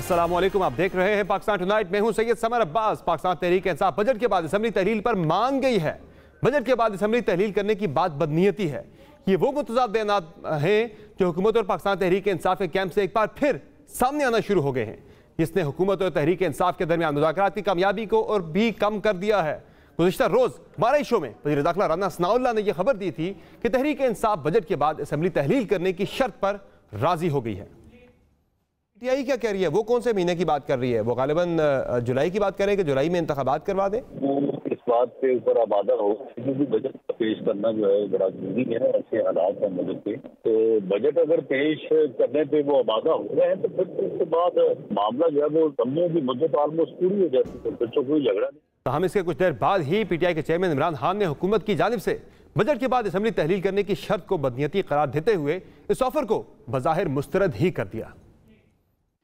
अस्सलाम वालेकुम, आप देख रहे हैं पाकिस्तान टुनाइट। मैं हूं सैयद समर अब्बास। पाकिस्तान तहरीक इंसाफ बजट के बाद असेंबली तहलील पर मान गई है। बजट के बाद असेंबली तहलील करने की बात बदनीयती है। ये वो मुतज़ाद बयानात हैं जो हुकूमत और पाकिस्तान तहरीक इंसाफ के कैंप से एक बार फिर सामने आना शुरू हो गए हैं, जिसने हुकूमत और तहरीक इंसाफ के दरमियान मुज़ाकरात की कामयाबी को और भी कम कर दिया है। गुज़िश्ता रोज़ 12 शो में वज़ीर दाखिला राना सनाउल्लाह ने यह खबर दी थी कि तहरीक इंसाफ बजट के बाद असेंबली तहलील करने की शर्त पर राजी हो गई है। पीटीआई क्या कह रही है? वो कौन से महीने की बात कर रही है? वो गालिबन जुलाई की बात करें कि जुलाई में इंतखाबात करवा दें। इस बात के ऊपर आबादा हो, क्योंकि बजट पेश करना जो है बड़ा जरूरी है। अच्छे हालात हैं बजट के, तो बजट अगर पेश करने पे वो आबादा हो रहे हैं तो फिर उसके बाद मामला जो है वो समझने की मुद्दत ऑलमोस्ट पूरी हो जाती है, फिर तो कोई झगड़ा नहीं। हम इसके कुछ देर बाद ही पीटीआई के चेयरमैन इमरान खान ने हुकूमत की जानिब से बजट के बाद असेंबली तहलील करने की शर्त को बदनीयती करार देते हुए इस ऑफर को बज़ाहिर मुस्तरद ही कर दिया।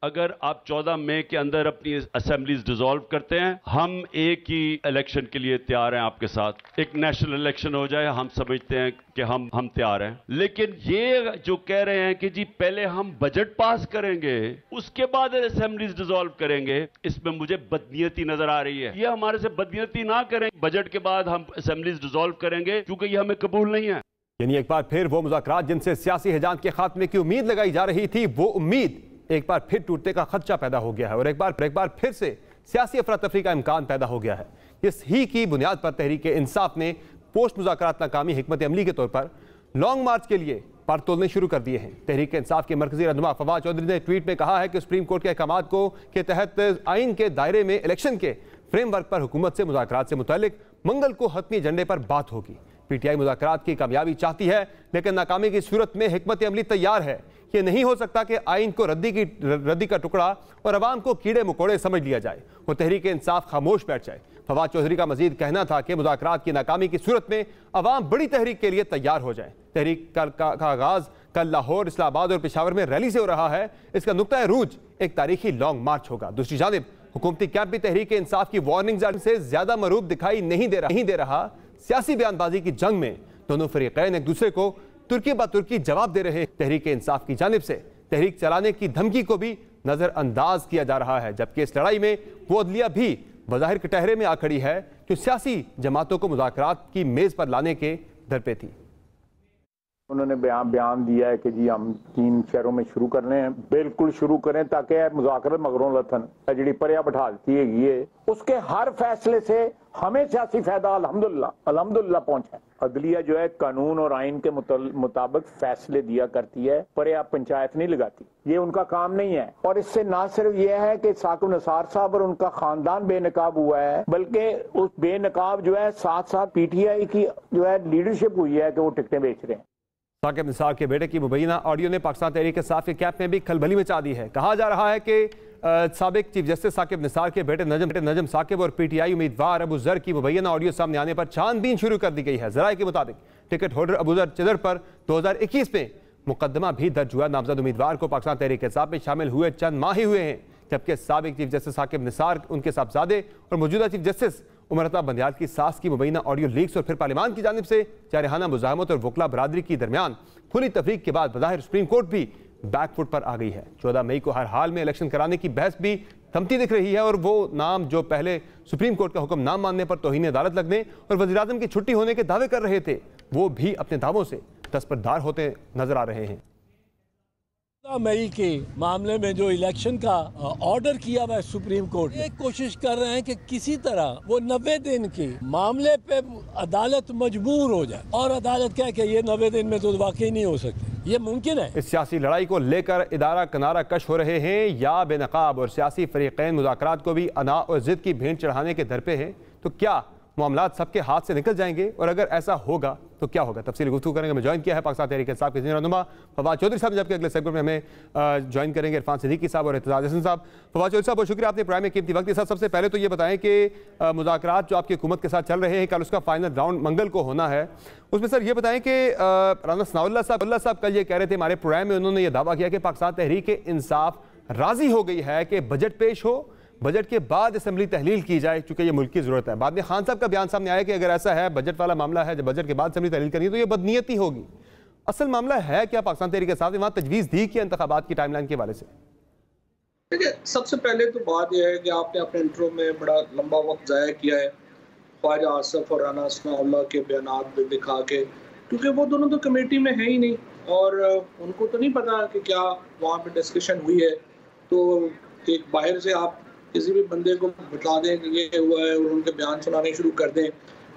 अगर आप 14 मई के अंदर अपनी असेंबलीज डिसॉल्व करते हैं, हम एक ही इलेक्शन के लिए तैयार हैं आपके साथ। एक नेशनल इलेक्शन हो जाए, हम समझते हैं कि हम तैयार हैं। लेकिन ये जो कह रहे हैं कि जी पहले हम बजट पास करेंगे उसके बाद असेंबलीज डिसॉल्व करेंगे, इसमें मुझे बदनीयती नजर आ रही है। ये हमारे से बदनीयती ना करें, बजट के बाद हम असेंबलीज डिसॉल्व करेंगे, क्योंकि ये हमें कबूल नहीं है। यानी एक बार फिर वो मुज़ाकरात जिनसे सियासी हिजात के खात्मे की उम्मीद लगाई जा रही थी, वो उम्मीद एक बार फिर टूटने का खदशा पैदा हो गया है और एक बार फिर से सियासी अफरा तफरी का इम्कान पैदा हो गया है। इस ही की बुनियाद पर तहरीक इंसाफ ने पोस्ट मुज़ाकरात नाकामी हिकमत अमली के तौर पर लॉन्ग मार्च के लिए पर तोलने शुरू कर दिए हैं। तहरीक इंसाफ के मरकजी रहनुमा फवाद चौधरी ने ट्वीट में कहा है कि सुप्रीम कोर्ट के अहकामात को के तहत आइन के दायरे में इलेक्शन के फ्रेमवर्क पर हुकूमत से मुज़ाकरात से मुतल्लिक मंगल को हतमी एजेंडे पर बात होगी। पीटीआई मुज़ाकरात की कामयाबी चाहती है, लेकिन नाकामी की सूरत में हिकमत अमली तैयार है। ये नहीं हो सकता कि आइन को रद्दी का टुकड़ा और अवाम को कीड़े मकोड़े समझ लिया जाए और तहरीक इंसाफ खामोश बैठ जाए। फवाद चौधरी का मजीद कहना था कि मुज़ाकरात की नाकामी की सूरत में अवाम बड़ी तहरीक के लिए तैयार हो जाए। तहरीक का आगाज कल लाहौर, इस्लामाबाद और पेशावर में रैली से हो रहा है। इसका नुक्ता रूज एक तारीखी लॉन्ग मार्च होगा। दूसरी जानिब हुकूमती कैंप भी तहरीक इंसाफ की वार्निंग से ज्यादा मरूब दिखाई नहीं दे रहा। सियासी बयानबाजी की जंग में दोनों फरीकैन एक दूसरे को तुर्की ब तुर्की जवाब दे रहे। तहरीक इंसाफ की जानिब से तहरीक चलाने की धमकी को भी नजरअंदाज किया जा रहा है, जबकि इस लड़ाई में वो अदलिया भी बज़ाहिर कटहरे में आ खड़ी है जो सियासी जमातों को मुज़ाकरात की मेज पर लाने के दर पे थी। उन्होंने बयान दिया है कि जी हम 3 शहरों में शुरू करने हैं। बिल्कुल शुरू करें ताकि मुज़ाकरत मगरों लथन जी परिया बैठा दी है, उसके हर फैसले से हमें सियासी फायदा अल्हम्दुलिल्लाह पहुंचा है। अदलिया जो है कानून और आइन के मुताबिक फैसले दिया करती है, पर आप पंचायत नहीं लगाती, ये उनका काम नहीं है। और इससे ना सिर्फ ये है कि साकिब निसार साहब और उनका खानदान बेनकाब हुआ है, बल्कि उस बेनकाब जो है साथ साथ पीटीआई की जो है लीडरशिप हुई है कि वो टिकटें बेच रहे हैं। साकिब निसार के बेटे की मुबैना ऑडियो ने पाकिस्तान तहरीक इंसाफ के कैंप में भी खलबली मचा दी है। कहा जा रहा है कि साबिक चीफ जस्टिस साकिब निसार के बेटे नजम साकिब और पीटीआई उम्मीदवार अबू जर की मुबैना ऑडियो सामने आने पर छानबीन शुरू कर दी गई है। जराये के मुताबिक टिकट होल्डर अबू जर चिदर पर 2021 में मुकदमा भी दर्ज हुआ। नामजद उम्मीदवार को पाकिस्तान तहरीक इंसाफ में शामिल हुए चंद माह ही हुए हैं, जबकि साबिक चीफ जस्टिस साकिब निसार, उनके साहबजादे और मौजूदा चीफ जस्टिस उमरता बंदियाल की सास की मुबैना ऑडियो लीक्स और फिर पार्लियामान की जानिब से जारहाना मुज़ाहमत और वकला बरादरी की दरमियान खुली तफरीक के बाद बज़ाहिर सुप्रीम कोर्ट भी बैकफुट पर आ गई है। 14 मई को हर हाल में इलेक्शन कराने की बहस भी थमती दिख रही है और वो नाम जो पहले सुप्रीम कोर्ट का हुक्म ना मानने पर तौहीन अदालत लगने और वज़ीर-ए-आज़म की छुट्टी होने के दावे कर रहे थे, वो भी अपने दावों से दस्तबरदार होते नजर आ रहे हैं। मई के मामले में जो इलेक्शन का ऑर्डर किया हुआ है सुप्रीम कोर्ट ने, कोशिश कर रहे हैं कि किसी तरह वो 90 दिन के मामले पे अदालत मजबूर हो जाए और अदालत कहे कि ये 90 दिन में तो वाकई नहीं हो सकते। ये मुमकिन है। इस सियासी लड़ाई को लेकर इदारा किनारा कश हो रहे हैं या बेनकाब और सियासी फरीकैन मुज़ाकरात को भी अना और जिद की भेंट चढ़ाने के दर पे हैं, तो क्या मामलात सबके हाथ से निकल जाएंगे और अगर ऐसा होगा तो क्या होगा? तफसीली गुफ्तगू करेंगे। हमें ज्वाइन किया है पाकिस्तान तहरीक इंसाफ के सीनियर रहनुमा फवाद चौधरी साहब, जबकि अगले सेगमेंट में हमें ज्वाइन करेंगे इरफान सिद्दीकी साहब और एतजाज हसन साहब। फवाद चौधरी साहब बहुत शुक्रिया, आपने प्राइम में कीमती वक्त के साथ। सबसे पहले तो ये बताएं कि मुज़ाकरात जो आपकी हुकूमत के साथ चल रहे हैं, कल उसका फाइनल राउंड मंगल को होना है, उसमें सर ये बताएं कि राना सनाउल्लाह साहब कल ये कह रहे थे हमारे प्रोग्राम में, उन्होंने ये दावा किया कि पाकिस्तान तहरीक इंसाफ राजी हो गई है कि बजट पेश हो, बजट के बाद असेंबली तहलील की जाए, चूंकि ये मुल्क की जरूरत है। बाद में खान साहब का बयान सामने आया कि अगर ऐसा है, बजट वाला मामला है, जब बजट के बाद असेंबली तहलील करनी है तो ये बदनीयती होगी। असल मामला है क्या? पाकिस्तान तहरीक इंसाफ ने वहां तजवीज़ दी कि इंतखाबात की टाइमलाइन के हवाले से देखिए, सबसे पहले तो बात यह है कि आपने अपने इंट्रो में बड़ा लंबा वक्त ज़ाया किया है ख्वाजा आसिफ और राना सनाउल्लाह के बयानात में दिखा के, क्योंकि वो दोनों तो कमेटी में है ही नहीं और उनको तो नहीं पता कि क्या वहाँ पे डिस्कशन हुई है। तो एक बाहर से आप किसी भी बंदे को बता दें कि ये हुआ है और उनके बयान सुनाने शुरू कर दें,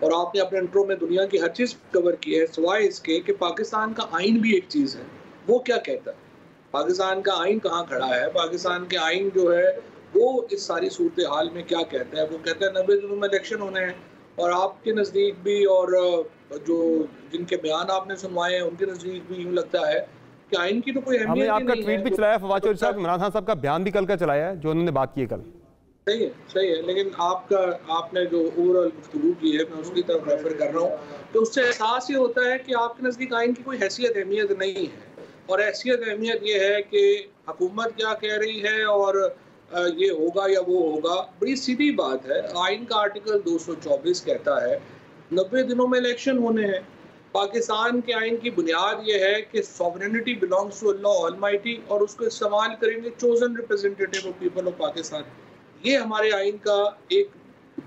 और आपने अपने इंट्रो में दुनिया की हर चीज़ कवर की है सिवाय इसके कि पाकिस्तान का आइन भी एक चीज़ है। वो क्या कहता है, पाकिस्तान का आइन कहाँ खड़ा है, पाकिस्तान के आइन जो है वो इस सारी सूरत हाल में क्या कहता है। वो कहता है 90 दिनों में इलेक्शन होने हैं, और आपके नज़दीक भी और जो जिनके बयान आपने सुनवाए हैं उनके नज़दीक भी यूँ लगता है कि आइन की तो कोई हमने अहमियत ही आपका नहीं ट्वीट है। भी चलाया फवाद चौधरी साहब, इमरान खान साहब का बयान भी कल का चलाया है जो उन्होंने बात की है कल। सही है, लेकिन आपने जो ओवरऑल गुफ्तगू की है मैं उसकी तरफ रेफर कर रहा हूँ, तो उससे एहसास ये होता है कि आपके नज़दीक आइन की कोई हैसियत अहमियत नहीं है। और हैसियत अहमियत ये है कि हुकूमत क्या कह रही है और ये होगा या वो होगा। बड़ी सीधी बात है, आइन का आर्टिकल 224 कहता है 90 दिनों में इलेक्शन होने हैं। पाकिस्तान के आइन की बुनियाद ये है कि sovereignty belongs to Allah almighty, और उसको इस्तेमाल करेंगे chosen representative of people of Pakistan. ये हमारे आइन का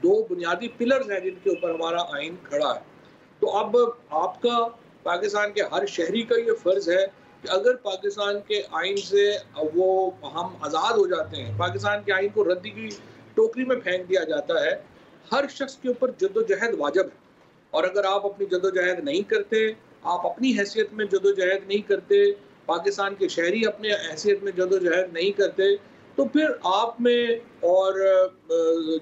दो बुनियादी पिलर्स हैं जिनके ऊपर हमारा आइन खड़ा है। तो अब आपका पाकिस्तान के हर शहरी का ये फ़र्ज़ है कि अगर पाकिस्तान के आइन से वो हम आज़ाद हो जाते हैं, पाकिस्तान के आइन को रद्दी की टोकरी में फेंक दिया जाता है, हर शख्स के ऊपर जद्दोजहद वाजिब है। और अगर आप अपनी जद्दोजहद नहीं करते, आप अपनी हैसियत में जद्दोजहद नहीं करते, पाकिस्तान के शहरी अपने हैसियत में जद्दोजहद नहीं करते, तो फिर आप में और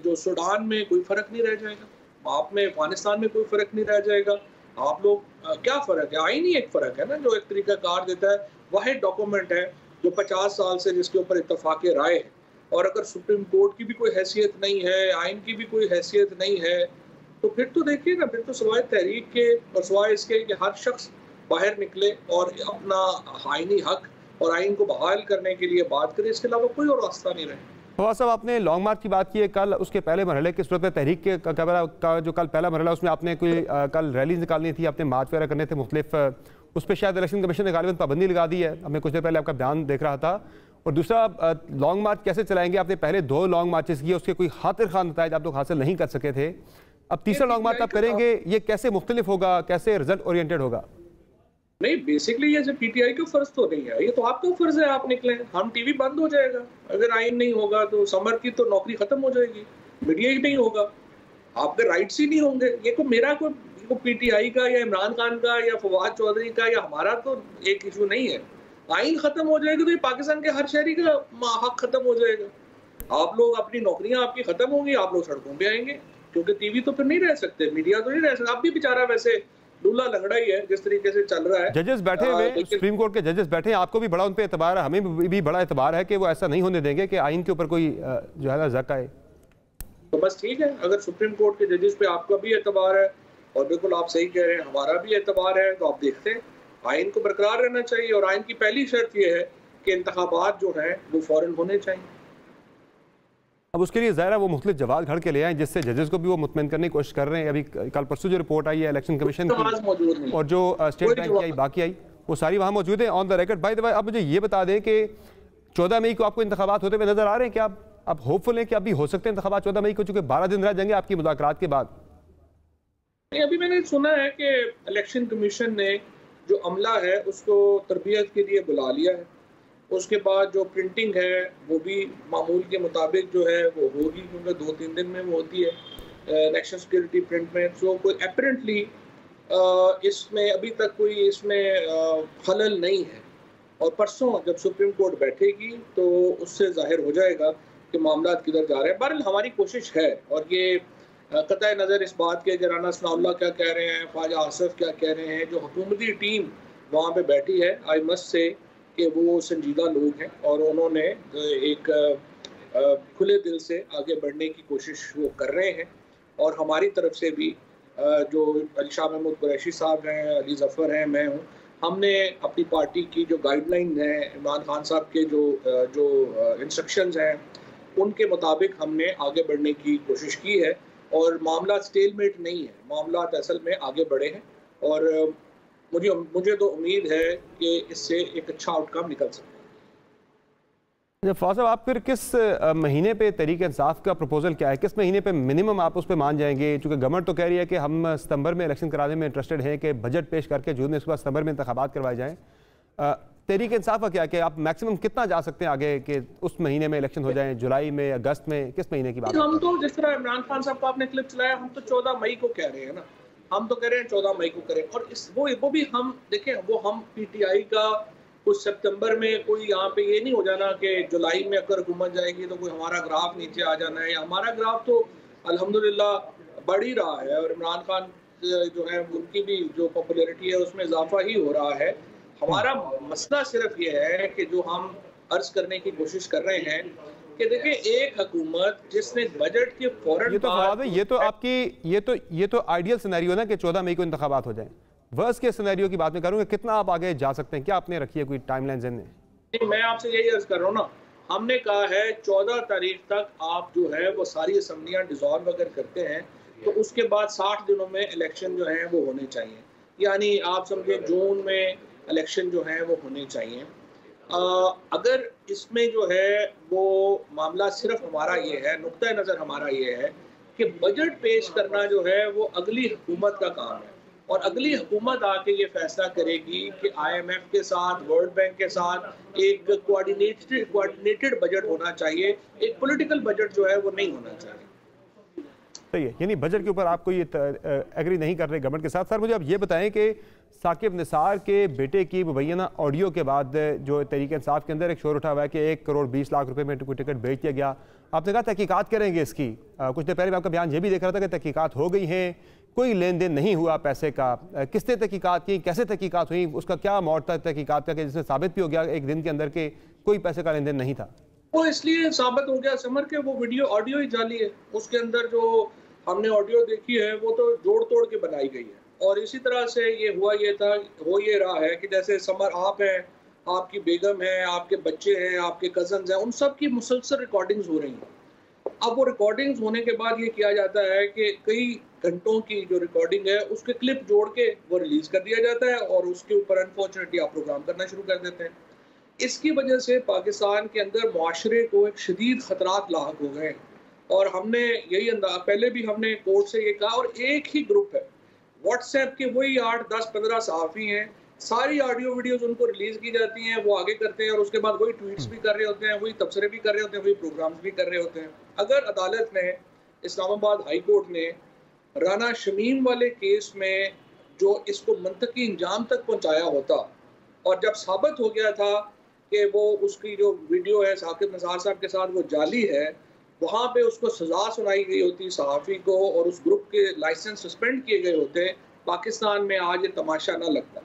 जो सूडान में कोई फ़र्क नहीं रह जाएगा, आप में अफगानिस्तान में कोई फ़र्क नहीं रह जाएगा। आप लोग क्या फ़र्क है, आइन ही एक फ़र्क है ना जो एक तरीका कार देता है। वाहिद डॉक्यूमेंट है जो 50 साल से जिसके ऊपर इत्तफाक राय है, और अगर सुप्रीम कोर्ट की भी कोई हैसियत नहीं है, आइन की भी कोई हैसियत नहीं है, तो फिर तो देखिए ना, फिर तो सवाए तहरीक के और सवाए इसके कि हर शख्स बाहर निकले और अपना आइनी हक और आइन को बहाल करने के लिए बात करे, इसके अलावा कोई और रास्ता नहीं रहे। फवाद साहब, आपने लॉन्ग मार्च की बात की है कल, उसके पहले मरहले की सूरत में तहरीक के का जो कल पहला मरहला उसमें आपने कोई कल रैली निकालनी थी, आपने मार्च वगैरह करने थे मुख्तलिफ, उस पर शायद इलेक्शन कमीशन ने गालिबन पाबंदी लगा दी है। हमें कुछ देर पहले आपका बयान देख रहा था। और दूसरा, लॉन्ग मार्च कैसे चलाएंगे? आपने पहले 2 लॉन्ग मार्चेस किए, उसके कोई खातिर खान नताइज आप लोग हासिल नहीं कर सके थे, अब तीसरा लॉन्ग मार्च आप करेंगे, ये कैसे मुख्तलिफ होगा, कैसे रिजल्ट ओरिएंटेड होगा? नहीं, बेसिकली ये पीटीआई का फर्ज तो नहीं है, ये तो आपका फर्ज है, आप निकले। हम टीवी बंद हो जाएगा अगर आइन नहीं होगा, तो समर की तो नौकरी खत्म हो जाएगी, मीडिया ही नहीं होगा, आपके राइट्स ही नहीं होंगे। ये को मेरा कोई पीटीआई का या इमरान खान का या फवाद चौधरी का या हमारा तो एक इशू नहीं है। आइन खत्म हो जाएगी तो ये पाकिस्तान के हर शहरी का हक खत्म हो जाएगा। आप लोग अपनी नौकरियां आपकी खत्म होंगी, आप लोग सड़कों पे आएंगे, क्योंकि टीवी तो फिर नहीं रह सकते, मीडिया तो नहीं रह सकता। आप भी बेचारा वैसे दूल्हा लंगड़ा ही है जिस तरीके से चल रहा है। जजेस बैठे हुए, सुप्रीम कोर्ट के जजेस बैठे हैं, आपको भी बड़ा उन पे एतबार है, हमें भी बड़ा एतबार है कि वो ऐसा नहीं होने देंगे कि आइन के ऊपर कोई जो है ना ज़क आए। तो बस ठीक है, अगर सुप्रीम कोर्ट के जजेस पे आपका भी एतबार है और बिल्कुल आप सही कह रहे हैं हमारा भी एतबार है, तो आप देखते हैं आइन को बरकरार रहना चाहिए। और आइन की पहली शर्त ये है कि इंतखाबात जो हैं वो फौरन होने चाहिए। अब उसके लिए ज़ाहिर है वो मुख्तलिफ जवाब घर के ले आए, जिससे जजेस को भी वो मुतमईन करने की कोशिश कर रहे हैं। अभी कल परसों जो रिपोर्ट आई है इलेक्शन कमीशन की और जो स्टेट बैंक की आई, बाकी आई, वो सारी वहाँ मौजूद है on the record. By the way, अब मुझे ये बता दें कि 14 मई को आपको इंतखाबात होते हुए नजर आ रहे हैं क्या? आप होपफुल हैं कि अभी हो सकते हैं इंतखाबात 14 मई को, चूंकि 12 दिन रह जाएंगे आपकी मुज़ाकरात के बाद? नहीं, अभी मैंने सुना है कि इलेक्शन कमीशन ने जो अमला है उसको तरबियत के लिए बुला लिया है। उसके बाद जो प्रिंटिंग है वो भी मामूल के मुताबिक जो है वो होगी, क्योंकि 2-3 दिन में वो होती है नेशनल सिक्योरिटी प्रिंट में। सो कोई अपरेंटली इसमें अभी तक कोई इसमें खलल नहीं है। और परसों जब सुप्रीम कोर्ट बैठेगी तो उससे जाहिर हो जाएगा कि मामला किधर जा रहे हैं। बहरहाल हमारी कोशिश है, और ये कतई नज़र इस बात के कि राना सनाउल्लाह क्या कह रहे हैं, ख्वाजा आसिफ क्या कह रहे हैं, जो हुकूमती टीम वहाँ पे बैठी है, आई मस्ट से कि वो संजीदा लोग हैं और उन्होंने एक खुले दिल से आगे बढ़ने की कोशिश वो कर रहे हैं। और हमारी तरफ से भी जो अली शाह महमूद कुरैशी साहब हैं, अली ज़फ़र हैं, मैं हूँ, हमने अपनी पार्टी की जो गाइडलाइन है, इमरान खान साहब के जो इंस्ट्रक्शंस हैं, उनके मुताबिक हमने आगे बढ़ने की कोशिश की है। और मामला स्टेलमेट नहीं है, मामला असल में आगे बढ़े हैं, और मुझे तो उम्मीद है कि इससे एक अच्छा आउटकम निकल सकता है। फवाद साहब, आप फिर किस महीने पे तहरीक इंसाफ का प्रपोजल क्या है, किस महीने पे मिनिमम आप उस पर मान जाएंगे? चूँकि गवर्नमेंट तो कह रही है कि हम सितंबर में इलेक्शन कराने में इंटरेस्टेड हैं कि बजट पेश करके जून में, उसके बाद सितंबर में इंतखाबात करवाए जाएँ। तहरीक इंसाफ का क्या है कि आप मैक्सिमम कितना जा सकते हैं आगे कि उस महीने में इलेक्शन हो जाए, जुलाई में, अगस्त में, किस महीने की बात? हम तो जिस तरह इमरान खान साहब का आपने क्लिप चलाया, हम तो 14 मई को कह रहे हैं ना, हम तो कह रहे हैं 14 मई को करें। और वो भी हम देखें, वो हम पीटीआई का कुछ सितंबर में कोई यहाँ पे ये नहीं हो जाना कि जुलाई में अगर हुकूमत जाएगी तो कोई हमारा ग्राफ नीचे आ जाना है। हमारा ग्राफ तो अल्हम्दुलिल्लाह बढ़ ही रहा है और इमरान खान जो है उनकी भी जो पॉपुलैरिटी है उसमें इजाफा ही हो रहा है। हमारा मसला सिर्फ ये है कि जो हम अर्ज करने की कोशिश कर रहे हैं कि देखिए, एक हुकूमत जिसने बजट के फौरन ये तो आइडियल सिनेरियो ना कि 14 मई को इंतखाबात हो जाए। वर्स्ट के सिनेरियो की बात मैं करूँगा, कितना आप आगे जा सकते हैं, क्या आपने रखी है कोई टाइमलाइन ज़हन में? मैं आपसे यही अर्ज कर रहा हूँ ना, हमने कहा है 14 तारीख तक आप जो है वो सारी असम्बलियाँ डिसॉल्व अगर करते हैं तो उसके बाद 60 दिनों में इलेक्शन जो है वो होने चाहिए। यानी आप समझे जून में इलेक्शन जो है वो होने चाहिए। अगर इसमें जो है वो मामला सिर्फ हमारा ये है, नुक्ता नज़र हमारा ये है कि बजट पेश करना जो है वो अगली हुकूमत का काम है और अगली हुकूमत आके ये फैसला करेगी कि IMF के साथ, वर्ल्ड बैंक के साथ एक कोऑर्डिनेटेड बजट होना चाहिए, एक पॉलिटिकल बजट जो है वो नहीं होना चाहिए। सही है, यानी बजट के ऊपर आपको ये एग्री नहीं कर रहे गवर्नमेंट के साथ। सर मुझे आप ये बताएं कि साकिब निसार के बेटे की मुबैना ऑडियो के बाद जो तहरीक इंसाफ के अंदर एक शोर उठा हुआ है कि 1 करोड़ 20 लाख रुपए में कोई टिकट बेच दिया गया। आपने कहा तहकीकात करेंगे इसकी, कुछ देर पहले मैं आपका बयान ये भी देख रहा था कि तहकीकात हो गई हैं, कोई लेन देन नहीं हुआ पैसे का। किसने तहकीकात की, कैसे तहकीकात हुई, उसका क्या मोड था तहकीकात का कि जिसमें साबित भी हो गया एक दिन के अंदर के कोई पैसे का लेन देन नहीं था? वो इसलिए साबित हो गया समर के वो वीडियो ऑडियो ही जाली है। उसके अंदर जो हमने ऑडियो देखी है वो तो जोड़ तोड़ के बनाई गई है। और इसी तरह से ये हो ये रहा है कि जैसे समर आप हैं, आपकी बेगम है, आपके बच्चे हैं, आपके कजन्स हैं, उन सब की मुसलसल रिकॉर्डिंग्स हो रही हैं। अब वो रिकॉर्डिंग्स होने के बाद ये किया जाता है कि कई घंटों की जो रिकॉर्डिंग है उसके क्लिप जोड़ के वो रिलीज कर दिया जाता है और उसके ऊपर अनफॉर्चुनेटली आप प्रोग्राम करना शुरू कर देते हैं। इसकी वजह से पाकिस्तान के अंदर मुआशरे को एक शदीद खतरात लाहक हो गए और हमने यही पहले भी हमने कोर्ट से ये कहा। और एक ही ग्रुप है व्हाट्सएप के, वही 8, 10, 15 सहाफ़ी हैं, सारी ऑडियो वीडियोस उनको रिलीज की जाती हैं, वो आगे करते हैं और उसके बाद वही ट्वीट्स भी कर रहे होते हैं, वही तबसरे भी कर रहे होते हैं, वही प्रोग्राम्स भी कर रहे होते हैं। अगर अदालत ने, इस्लामाबाद हाई कोर्ट ने राना शमीम वाले केस में जो इसको मंतकी इंजाम तक पहुंचाया होता और जब साबित हो गया था कि वो उसकी जो वीडियो है साकिब निसार साहब के साथ वो जाली है, वहाँ पे उसको सजा सुनाई गई होती सहाफ़ी को और उस ग्रुप के लाइसेंस सस्पेंड किए गए होते, पाकिस्तान में आज ये तमाशा ना लगता।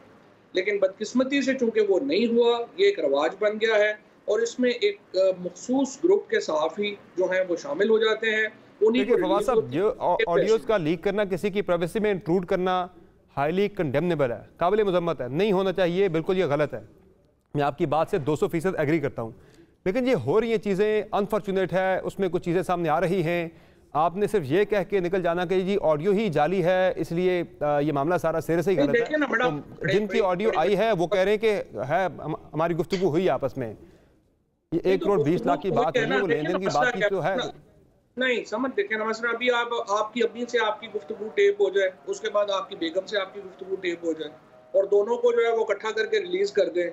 लेकिन बदकिस्मती से चूंकि वो नहीं हुआ, ये एक रवाज बन गया है और इसमें एक मखसूस ग्रुप के सहाफ़ी जो हैं वो शामिल हो जाते हैं। फवाद साहब, जो ऑडियोज का लीक करना, किसी की प्राइवेसी में इंट्रूड करना हाईली कंडेमनेबल है, काबिल मजम्मत है, नहीं होना चाहिए, बिल्कुल ये गलत है। मैं आपकी बात से 200% एग्री करता हूँ, लेकिन ये हो रही हैं चीज़ें, अनफॉर्चुनेट है, उसमें कुछ चीज़ें सामने आ रही हैं। आपने सिर्फ ये कह के निकल जाना कि जी ऑडियो ही जाली है इसलिए ये मामला सारा सिरे से ही गलत है। तो जिनकी ऑडियो आई है वो कह रहे हैं कि है हमारी गुफ्तगू हुई आपस में, ये 1 करोड़ 20 लाख की बात है, वो लेन देन की बात की तो है नहीं। समझ देखें ना, मसला अभी आपकी अम्मी से आपकी गुफ्तगू टेप हो जाए, उसके बाद आपकी बेगम से आपकी गुफ्तगू टेप हो जाए और दोनों को जो है वो इकट्ठा करके रिलीज कर दें,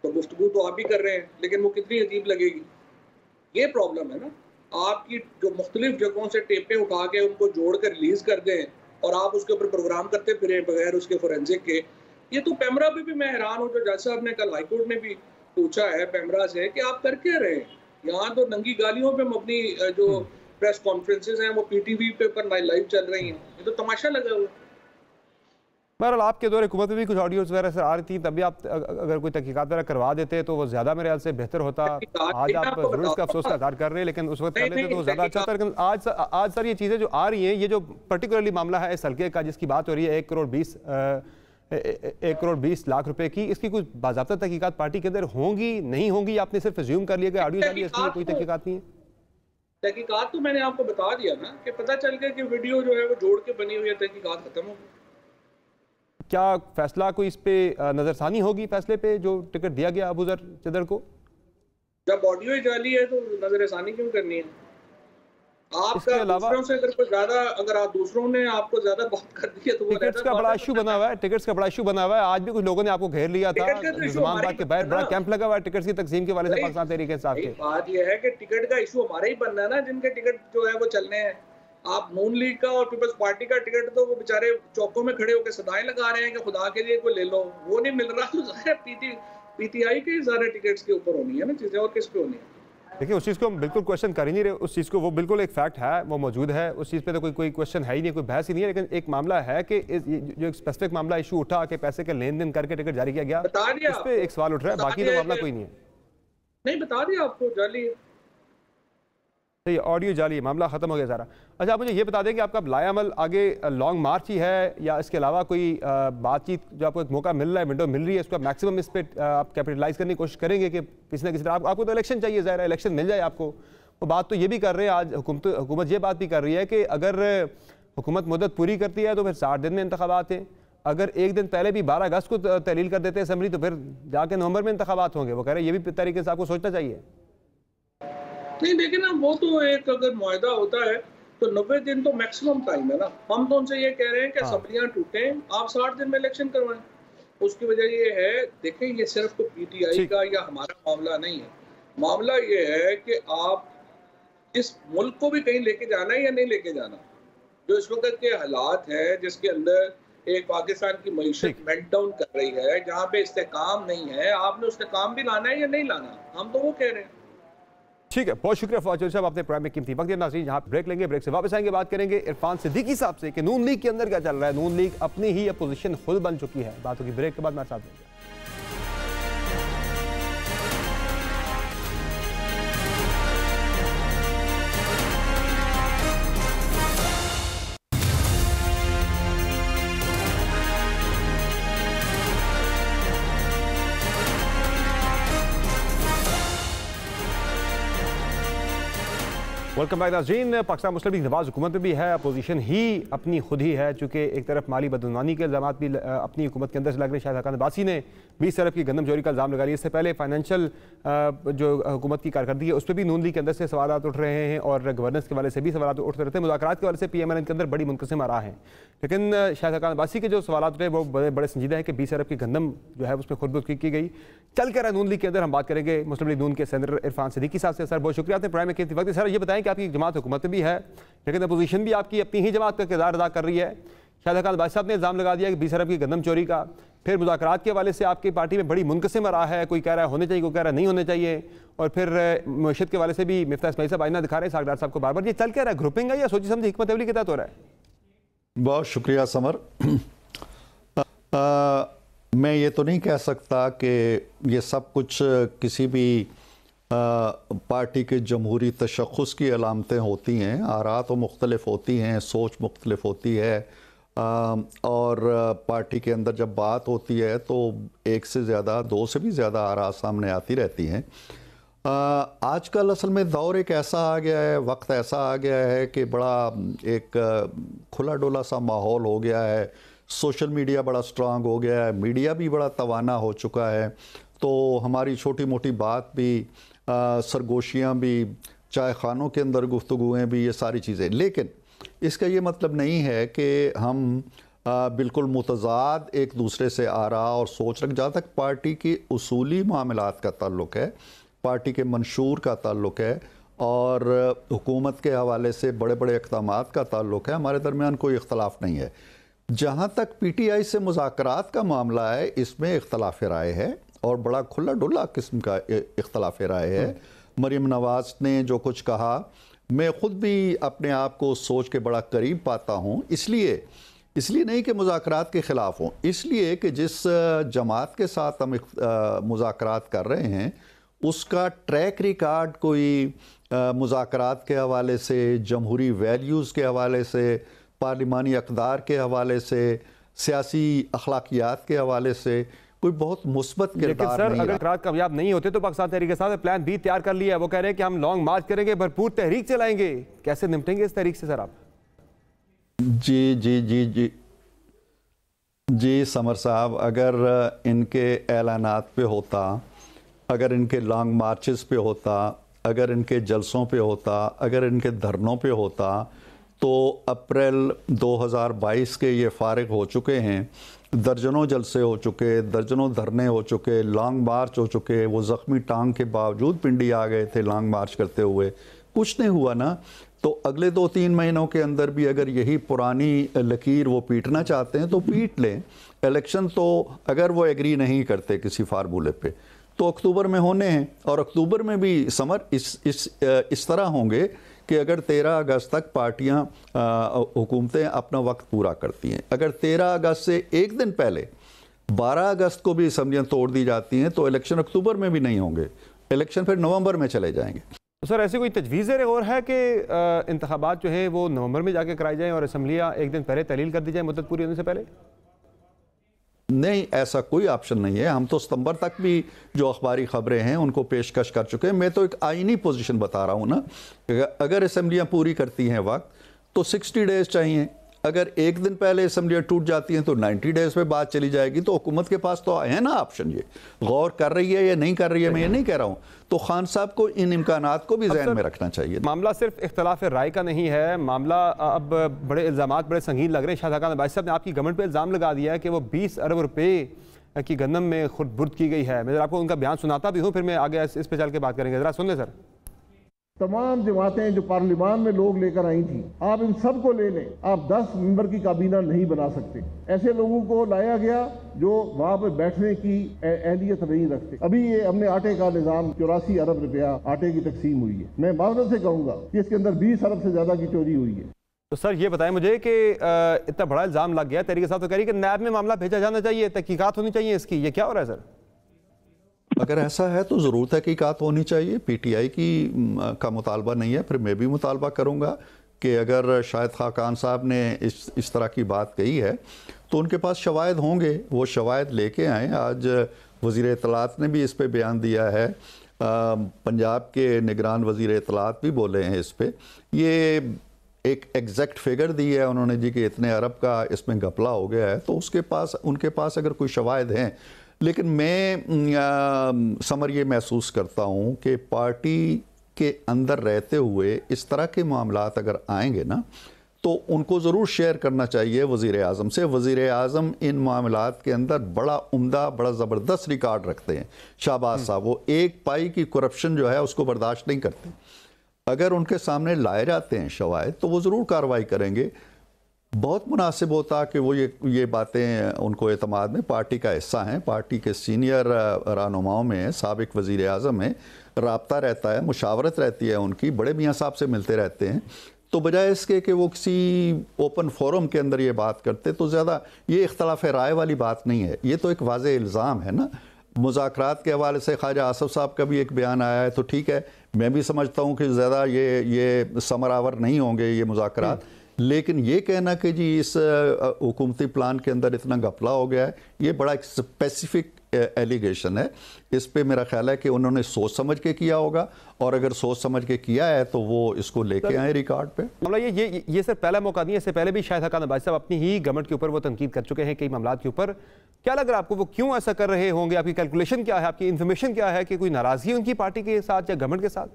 तो गुफ्तगू तो आप ही कर रहे हैं लेकिन वो कितनी अजीब लगेगी। ये प्रॉब्लम है ना, आपकी जो मुख्तलिफ जगहों से टेपें उठा के उनको जोड़ कर रिलीज कर दें और आप उसके ऊपर प्रोग्राम करते फिरें बगैर उसके फोरेंसिक के। ये तो पैमरा पे भी मैं हैरान हूँ, जो जज साहब ने कल हाईकोर्ट ने भी पूछा है पैमरा से कि आप कर क्या रहे हैं, यहाँ तो नंगी गालियों पे अपनी जो प्रेस कॉन्फ्रेंसेज हैं वो PTV पे पर लाइव चल रही हैं, ये तो तमाशा लगा हुआ। बहरहाल आपके दौरे हुकूमत में भी कुछ ऑडियोज वगैरह से आ रही थी, तभी आप अगर कोई तहकीकात वगैरह करवा देते तो वो ज़्यादा मेरे ख्याल से बेहतर होता। आज आप जरूर इसका अफसोस का इज़हार कर रहे हैं, लेकिन उस वक्त कर लेते तो वो ज़्यादा अच्छा था। लेकिन आज सर ये चीज़ें जो आ रही हैं, ये जो पर्टिकुलरली मामला है इस हल्के का जिसकी बात हो रही है 1 करोड़ 20 लाख रुपए की, इसकी कुछ बाज़ाब्ता तहकीकात पार्टी के अंदर होंगी नहीं होंगी? आपने सिर्फ अज्यूम कर लिया कि ऑडियो जाली, इसकी कोई तहकीकात नहीं है? तहकीकात तो मैंने आपको बता दिया ना कि पता चल गया कि वीडियो जो है वो जोड़ के बनी हुई है, तहकीकात खत्म हो गई। क्या फैसला कोई इस पे नजरसानी होगी फैसले पे जो टिकट दिया गया अबूजर चदर को? जब ऑडियो ही जाली है तो नजरसानी क्यों करनी है? आपका दूसरों से अगर कोई ज्यादा, अगर आप दूसरों ने आपको ज्यादा बात कर दी है तो वो टिकट्स का बड़ा इशू बना हुआ है, टिकट्स का बड़ा इशू बना हुआ है। आज भी कुछ लोगों ने आपको घेर लिया था, निजाम बाग के बाहर बड़ा कैंप लगा हुआ है टिकट्स की तकसीम के वाले से पाकिस्तान तहरीक इंसाफ के। बात यह है कि टिकट का इशू हमारा ही बनना है ना, जिनके टिकट जो है वो चलने हैं। आप नून लीग का और पीपल्स पार्टी का टिकट तो वो बेचारे चौकों में खड़े होकर सदाएं लगा रहे हैं कि खुदा के लिए कोई ले लो, वो नहीं मिल रहा। तो जाहिर पीटीआई के सारे टिकट्स के ऊपर होनी है ना चीजें, और किस पे होनी है? देखिए उस चीज़ को हम बिल्कुल क्वेश्चन कर ही नहीं रहे, उस चीज़ को वो बिल्कुल एक फैक्ट है, वो मौजूद है, उस चीज़ पे तो कोई क्वेश्चन है ही नहीं, कोई बहस ही नहीं है। लेकिन एक मामला है कि जो एक स्पेसिफिक मामला इशू उठा कि पैसे के लेन देन करके टिकट जारी किया गया, उस पर एक सवाल उठ रहा है, बाकी तो मामला कोई नहीं है। नहीं, बता दिया आपको, जाली है। सही, ऑडियो जाली, मामला खत्म हो गया सारा। अच्छा, आप मुझे ये बता दें कि आपका लायामल आगे लॉन्ग मार्च ही है या इसके अलावा कोई बातचीत, जो आपको एक मौका मिल रहा है, विंडो मिल रही है, उसका मैक्सिमम इस पर आप कैपिटलाइज करने की कोशिश करेंगे कि किसी ना किसी तरह आपको तो इलेक्शन चाहिए, ज़ाहिर है इलेक्शन मिल जाए आपको। वो बात तो ये भी कर रहे हैं आज हुकूमत ये बात भी कर रही है कि अगर हुकूमत मुद्दत पूरी करती है तो फिर 60 दिन में इंतखाबात हैं, अगर एक दिन पहले भी 12 अगस्त को तहलील कर देते हैं असम्बली तो फिर जाके नवंबर में इंतखाबात होंगे। वो कह रहे हैं ये भी तरीके से आपको सोचना चाहिए। नहीं, देखिए ना, वो तो एक अगर मुआहदा होता है तो 90 दिन तो मैक्सिमम टाइम है ना। हम तो उनसे ये कह रहे हैं कि असम्बलियां टूटे, आप 60 दिन में इलेक्शन करवाएं। उसकी वजह ये है, देखें ये सिर्फ तो पीटीआई का या हमारा मामला नहीं है, मामला ये है कि आप इस मुल्क को भी कहीं लेके जाना है या नहीं लेके जाना। जो इस वक्त के हालात है जिसके अंदर एक पाकिस्तान की मईशत मेल्ट डाउन कर रही है, जहाँ पे इस्तेकाम नहीं है, आपने इस्तेकाम भी लाना है या नहीं लाना, हम तो वो कह रहे हैं। ठीक है, बहुत शुक्रिया फौज साहब, आपने प्राइम में कीमती वक्त दिया। नाज़रीन, यहाँ ब्रेक लेंगे, ब्रेक से वापस आएंगे, बात करेंगे इरफान सिद्दीकी साहब से कि नून लीग के अंदर क्या चल रहा है। नून लीग अपनी ही अपोजिशन खुद बन चुकी है। बात होगी ब्रेक के बाद, मेरे साथ में। वेलकम बैक नाज़रीन। पाकिस्तान मुस्लिम लीग नवाज हुकूमत में भी है, अपोजिशन ही अपनी खुद ही है, चूँकि एक तरफ माली बदनामी के इल्ज़ाम भी अपनी हुकूमत के अंदर से लग रहे। शाहिद हसन अब्बासी ने 20 अरब की गंदम चोरी का इल्ज़ाम लगा लिया। इससे पहले फाइनेंशियल जो हुकूमत की कारकर्दगी है उस पर भी नून लीग के अंदर से सवाल उठ रहे हैं और गवर्नेंस के वाले से भी सवाल उठते रहते हैं। मुज़ाकरात के वाले से PMLN के अंदर बड़ी मुनक़सिम आ रहा है। लेकिन शाहिद हसन अब्बासी के जो सवाल उठे वो बड़े संजीदा है कि 20 अरब की गंदम जो है उस पर खुद की गई। चल कर नून लीग के अंदर हम बात करेंगे मुस्लिम लीग नून के सेनेटर इरफान सिद्दीकी साहब से। सर, बहुत शुक्रिया, आपने प्राइम में कीमती वक्त। सर, ये बताएं कि आपकी जमात हुकूमत भी है लेकिन अपोजिशन भी आपकी अपनी ही जमात का किरदार अदा कर रही है। शाहिद हसन अब्बासी साहब ने इल्ज़ाम लगा दिया कि 20 अरब की गंदम चोरी का, फिर मुज़ाकरात के हवाले से आपकी पार्टी में बड़ी मुनक़सिम रहा है, कोई कह रहा है होने चाहिए, कोई कह रहा है नहीं होने चाहिए, और फिर मईशत के हवाले से भी मिफ्ता इस्माइल साहब आईना दिखा रहे हैं सागदार साहब को बार बार। ये चल क्या रहा है, ग्रुपिंग है या सोची समझी हिकमत अमली के तहत हो रहा है? बहुत शुक्रिया समर। मैं ये तो नहीं कह सकता कि ये सब कुछ किसी भी पार्टी के जमहूरी तशख़्ख़ुस की अलामतें होती हैं। आरा तो मुख्तलिफ होती हैं, सोच मुख्तलिफ होती है, और पार्टी के अंदर जब बात होती है तो एक से ज़्यादा, दो से भी ज़्यादा आरा सामने आती रहती हैं। आजकल असल में दौर एक ऐसा आ गया है, वक्त ऐसा आ गया है कि बड़ा एक खुला डोला सा माहौल हो गया है। सोशल मीडिया बड़ा स्ट्रांग हो गया है, मीडिया भी बड़ा तवाना हो चुका है, तो हमारी छोटी मोटी बात भी, सरगोशियाँ भी, चाय खानों के अंदर गुफ्तगुएँ भी, ये सारी चीज़ें। लेकिन इसका ये मतलब नहीं है कि हम बिल्कुल मुतज़ाद एक दूसरे से आ रहा और सोच रख। जहाँ तक पार्टी की उसूली मामलात का ताल्लुक़ है, पार्टी के मंशूर का ताल्लुक़ है और हुकूमत के हवाले से बड़े बड़े इक़दामात का ताल्लुक़ है, हमारे दरमियान कोई इख्तलाफ नहीं है। जहाँ तक PTI से मुज़ाकरात का मामला है, इसमें इख्तलाफ राय है और बड़ा खुला डुला किस्म का इख्तलाफ राय है। मरीम नवाज़ ने जो कुछ कहा, मैं ख़ुद भी अपने आप को सोच के बड़ा करीब पाता हूँ। इसलिए नहीं कि मुज़ाकरात के ख़िलाफ़ हों, इसलिए कि जिस जमात के साथ हम मुज़ाकरात कर रहे हैं उसका ट्रैक रिकॉर्ड कोई मुज़ाकरात के हवाले से, जमहूरी वैल्यूज़ के हवाले से, पार्लिमानी अक़दार के हवाले से, सियासी अखलाकियात के हवाले से कोई बहुत मुस्बत किरदार नहीं। अगर इक़रार कामयाब नहीं होते तो पाकिस्तान तहरीक इंसाफ ने प्लान B तैयार कर लिया है। वो कह रहे हैं कि हम लॉन्ग मार्च करेंगे, भरपूर तहरीक चलाएंगे। कैसे निपटेंगे इस तहरीक से सर आप? जी समर साहब, अगर इनके ऐलानात पे होता अगर इनके लॉन्ग मार्चेस पे होता, अगर इनके जलसों पे होता, अगर इनके धरनों पे होता, तो अप्रैल 2022 के ये फारिग हो चुके हैं। दर्जनों जलसे हो चुके, दर्जनों धरने हो चुके, लॉन्ग मार्च हो चुके। वो ज़ख्मी टांग के बावजूद पिंडी आ गए थे लॉन्ग मार्च करते हुए, कुछ नहीं हुआ ना। तो अगले 2-3 महीनों के अंदर भी अगर यही पुरानी लकीर वो पीटना चाहते हैं तो पीट लें। इलेक्शन तो अगर वो एग्री नहीं करते किसी फार्मूले पे तो अक्टूबर में होने हैं, और अक्टूबर में भी समर इस तरह होंगे कि अगर 13 अगस्त तक पार्टियां हुकूमतें अपना वक्त पूरा करती हैं, अगर 13 अगस्त से एक दिन पहले 12 अगस्त को भी असम्बलियां तोड़ दी जाती हैं तो इलेक्शन अक्टूबर में भी नहीं होंगे, इलेक्शन फिर नवंबर में चले जाएंगे। तो सर ऐसी कोई तजवीज़ और है कि इंतखाबात जो है वो नवंबर में जाके कराई जाएँ और असम्बलियाँ एक दिन पहले तहलील कर दी जाए मुद्दत पूरी होने से पहले? नहीं, ऐसा कोई ऑप्शन नहीं है। हम तो सितंबर तक भी जो अखबारी खबरें हैं उनको पेशकश कर चुके हैं। मैं तो एक आईनी पोजीशन बता रहा हूँ ना, अगर असम्बलियाँ पूरी करती हैं वक्त तो 60 डेज चाहिए। अगर एक दिन पहले असम्बलियाँ टूट जाती हैं तो 90 डेज पे बात चली जाएगी। तो हुकूमत के पास तो है ना ऑप्शन, ये गौर कर रही है या नहीं कर रही है, मैं ये नहीं कह रहा हूँ। तो खान साहब को इन इम्कानात को भी ज़हन में रखना चाहिए। मामला सिर्फ इख्तलाफ राय का नहीं है, मामला अब बड़े इल्ज़ामात बड़े संगीन लग रहे हैं। शाहजहां खान अब्बासी साहब ने आपकी गवर्नमेंट पर इल्ज़ाम लगा दिया है कि वो 20 अरब रुपये की गंदम में खुद बुर्द की गई है। मैं आपको उनका बयान सुनाता भी हूँ, फिर मैं आगे इस पर चल के बात करेंगे। ज़रा सुन लें सर। तमाम जमातें जो पार्लियामान में लोग लेकर आई थी, आप इन सब को ले लें, आप 10 मेंबर की काबीना नहीं बना सकते। ऐसे लोगों को लाया गया जो वहाँ पे बैठने की अहलियत नहीं रखते। अभी ये हमने आटे का निज़ाम 84 अरब रुपया आटे की तकसीम हुई है। मैं माजरत से कहूँगा कि इसके अंदर 20 अरब से ज़्यादा की चोरी हुई है। तो सर ये बताएं मुझे कि इतना बड़ा इल्ज़ाम लग गया, तहरीक साहब तो कह रही है कि नैब में मामला भेजा जाना चाहिए, तहकीकात होनी चाहिए इसकी, ये क्या हो रहा है सर? अगर ऐसा है तो ज़रूर तहकीकात होनी चाहिए। PTI का मुतालबा नहीं है, फिर मैं भी मुतालबा करूँगा कि अगर शाहिद खान साहब ने इस तरह की बात कही है तो उनके पास शवाहिद होंगे, वो शवाहिद लेके आएँ। आज वज़ीर इत्तलात ने भी इस पे बयान दिया है, पंजाब के निगरान वज़ीर इत्तलात भी बोले हैं इस पे। ये एक एग्जैक्ट फिगर दी है उन्होंने जी कि इतने अरब का इसमें घपला हो गया है, तो उनके पास अगर कोई शवाहिद हैं। लेकिन मैं समर ये महसूस करता हूँ कि पार्टी के अंदर रहते हुए इस तरह के मामलात अगर आएंगे ना तो उनको ज़रूर शेयर करना चाहिए वज़ीर आज़म से। वज़ीर आज़म इन मामलात के अंदर बड़ा उम्दा, बड़ा ज़बरदस्त रिकॉर्ड रखते हैं। शाहबाज साहब वो एक पाई की करप्शन जो है उसको बर्दाश्त नहीं करते। अगर उनके सामने लाए जाते हैं शवाहिद तो वो ज़रूर कार्रवाई करेंगे। बहुत मुनासिब होता कि वो ये बातें उनको एतमाद में, पार्टी का हिस्सा हैं, पार्टी के सीनियर रहनुमाओं में साबिक वज़ीर आज़म है, राब्ता रहता है, मुशावरत रहती है उनकी, बड़े मियाँ साहब से मिलते रहते हैं। तो बजाय इसके कि वो किसी ओपन फोरम के अंदर ये बात करते तो ज़्यादा, ये इख्तलाफ राय वाली बात नहीं है, ये तो एक वाज़ेह इल्ज़ाम है ना। मुज़ाकरात के हवाले से ख्वाजा आसफ साहब का भी एक बयान आया है, तो ठीक है, मैं भी समझता हूँ कि ज़्यादा ये समरावर नहीं होंगे ये मुज़ाकरात। लेकिन ये कहना कि जी इस हुकूमती प्लान के अंदर इतना घपला हो गया है, ये बड़ा एक स्पेसिफिक एलिगेशन है। इस पे मेरा ख्याल है कि उन्होंने सोच समझ के किया होगा, और अगर सोच समझ के किया है तो वो इसको लेके आए रिकॉर्ड पे। मतलब ये सिर्फ पहला मौका नहीं है, इससे पहले भी शाहिद खान अब्बासी साहब अपनी ही गवर्नमेंट के ऊपर वो तनकीद कर चुके हैं कई मामलात के ऊपर। क्या लग रहा है आपको, वो क्यों ऐसा कर रहे होंगे? आपकी कैलकुलेशन क्या है, आपकी इन्फॉर्मेशन क्या है कि कोई नाराजगी उनकी पार्टी के साथ या गवर्नमेंट के साथ?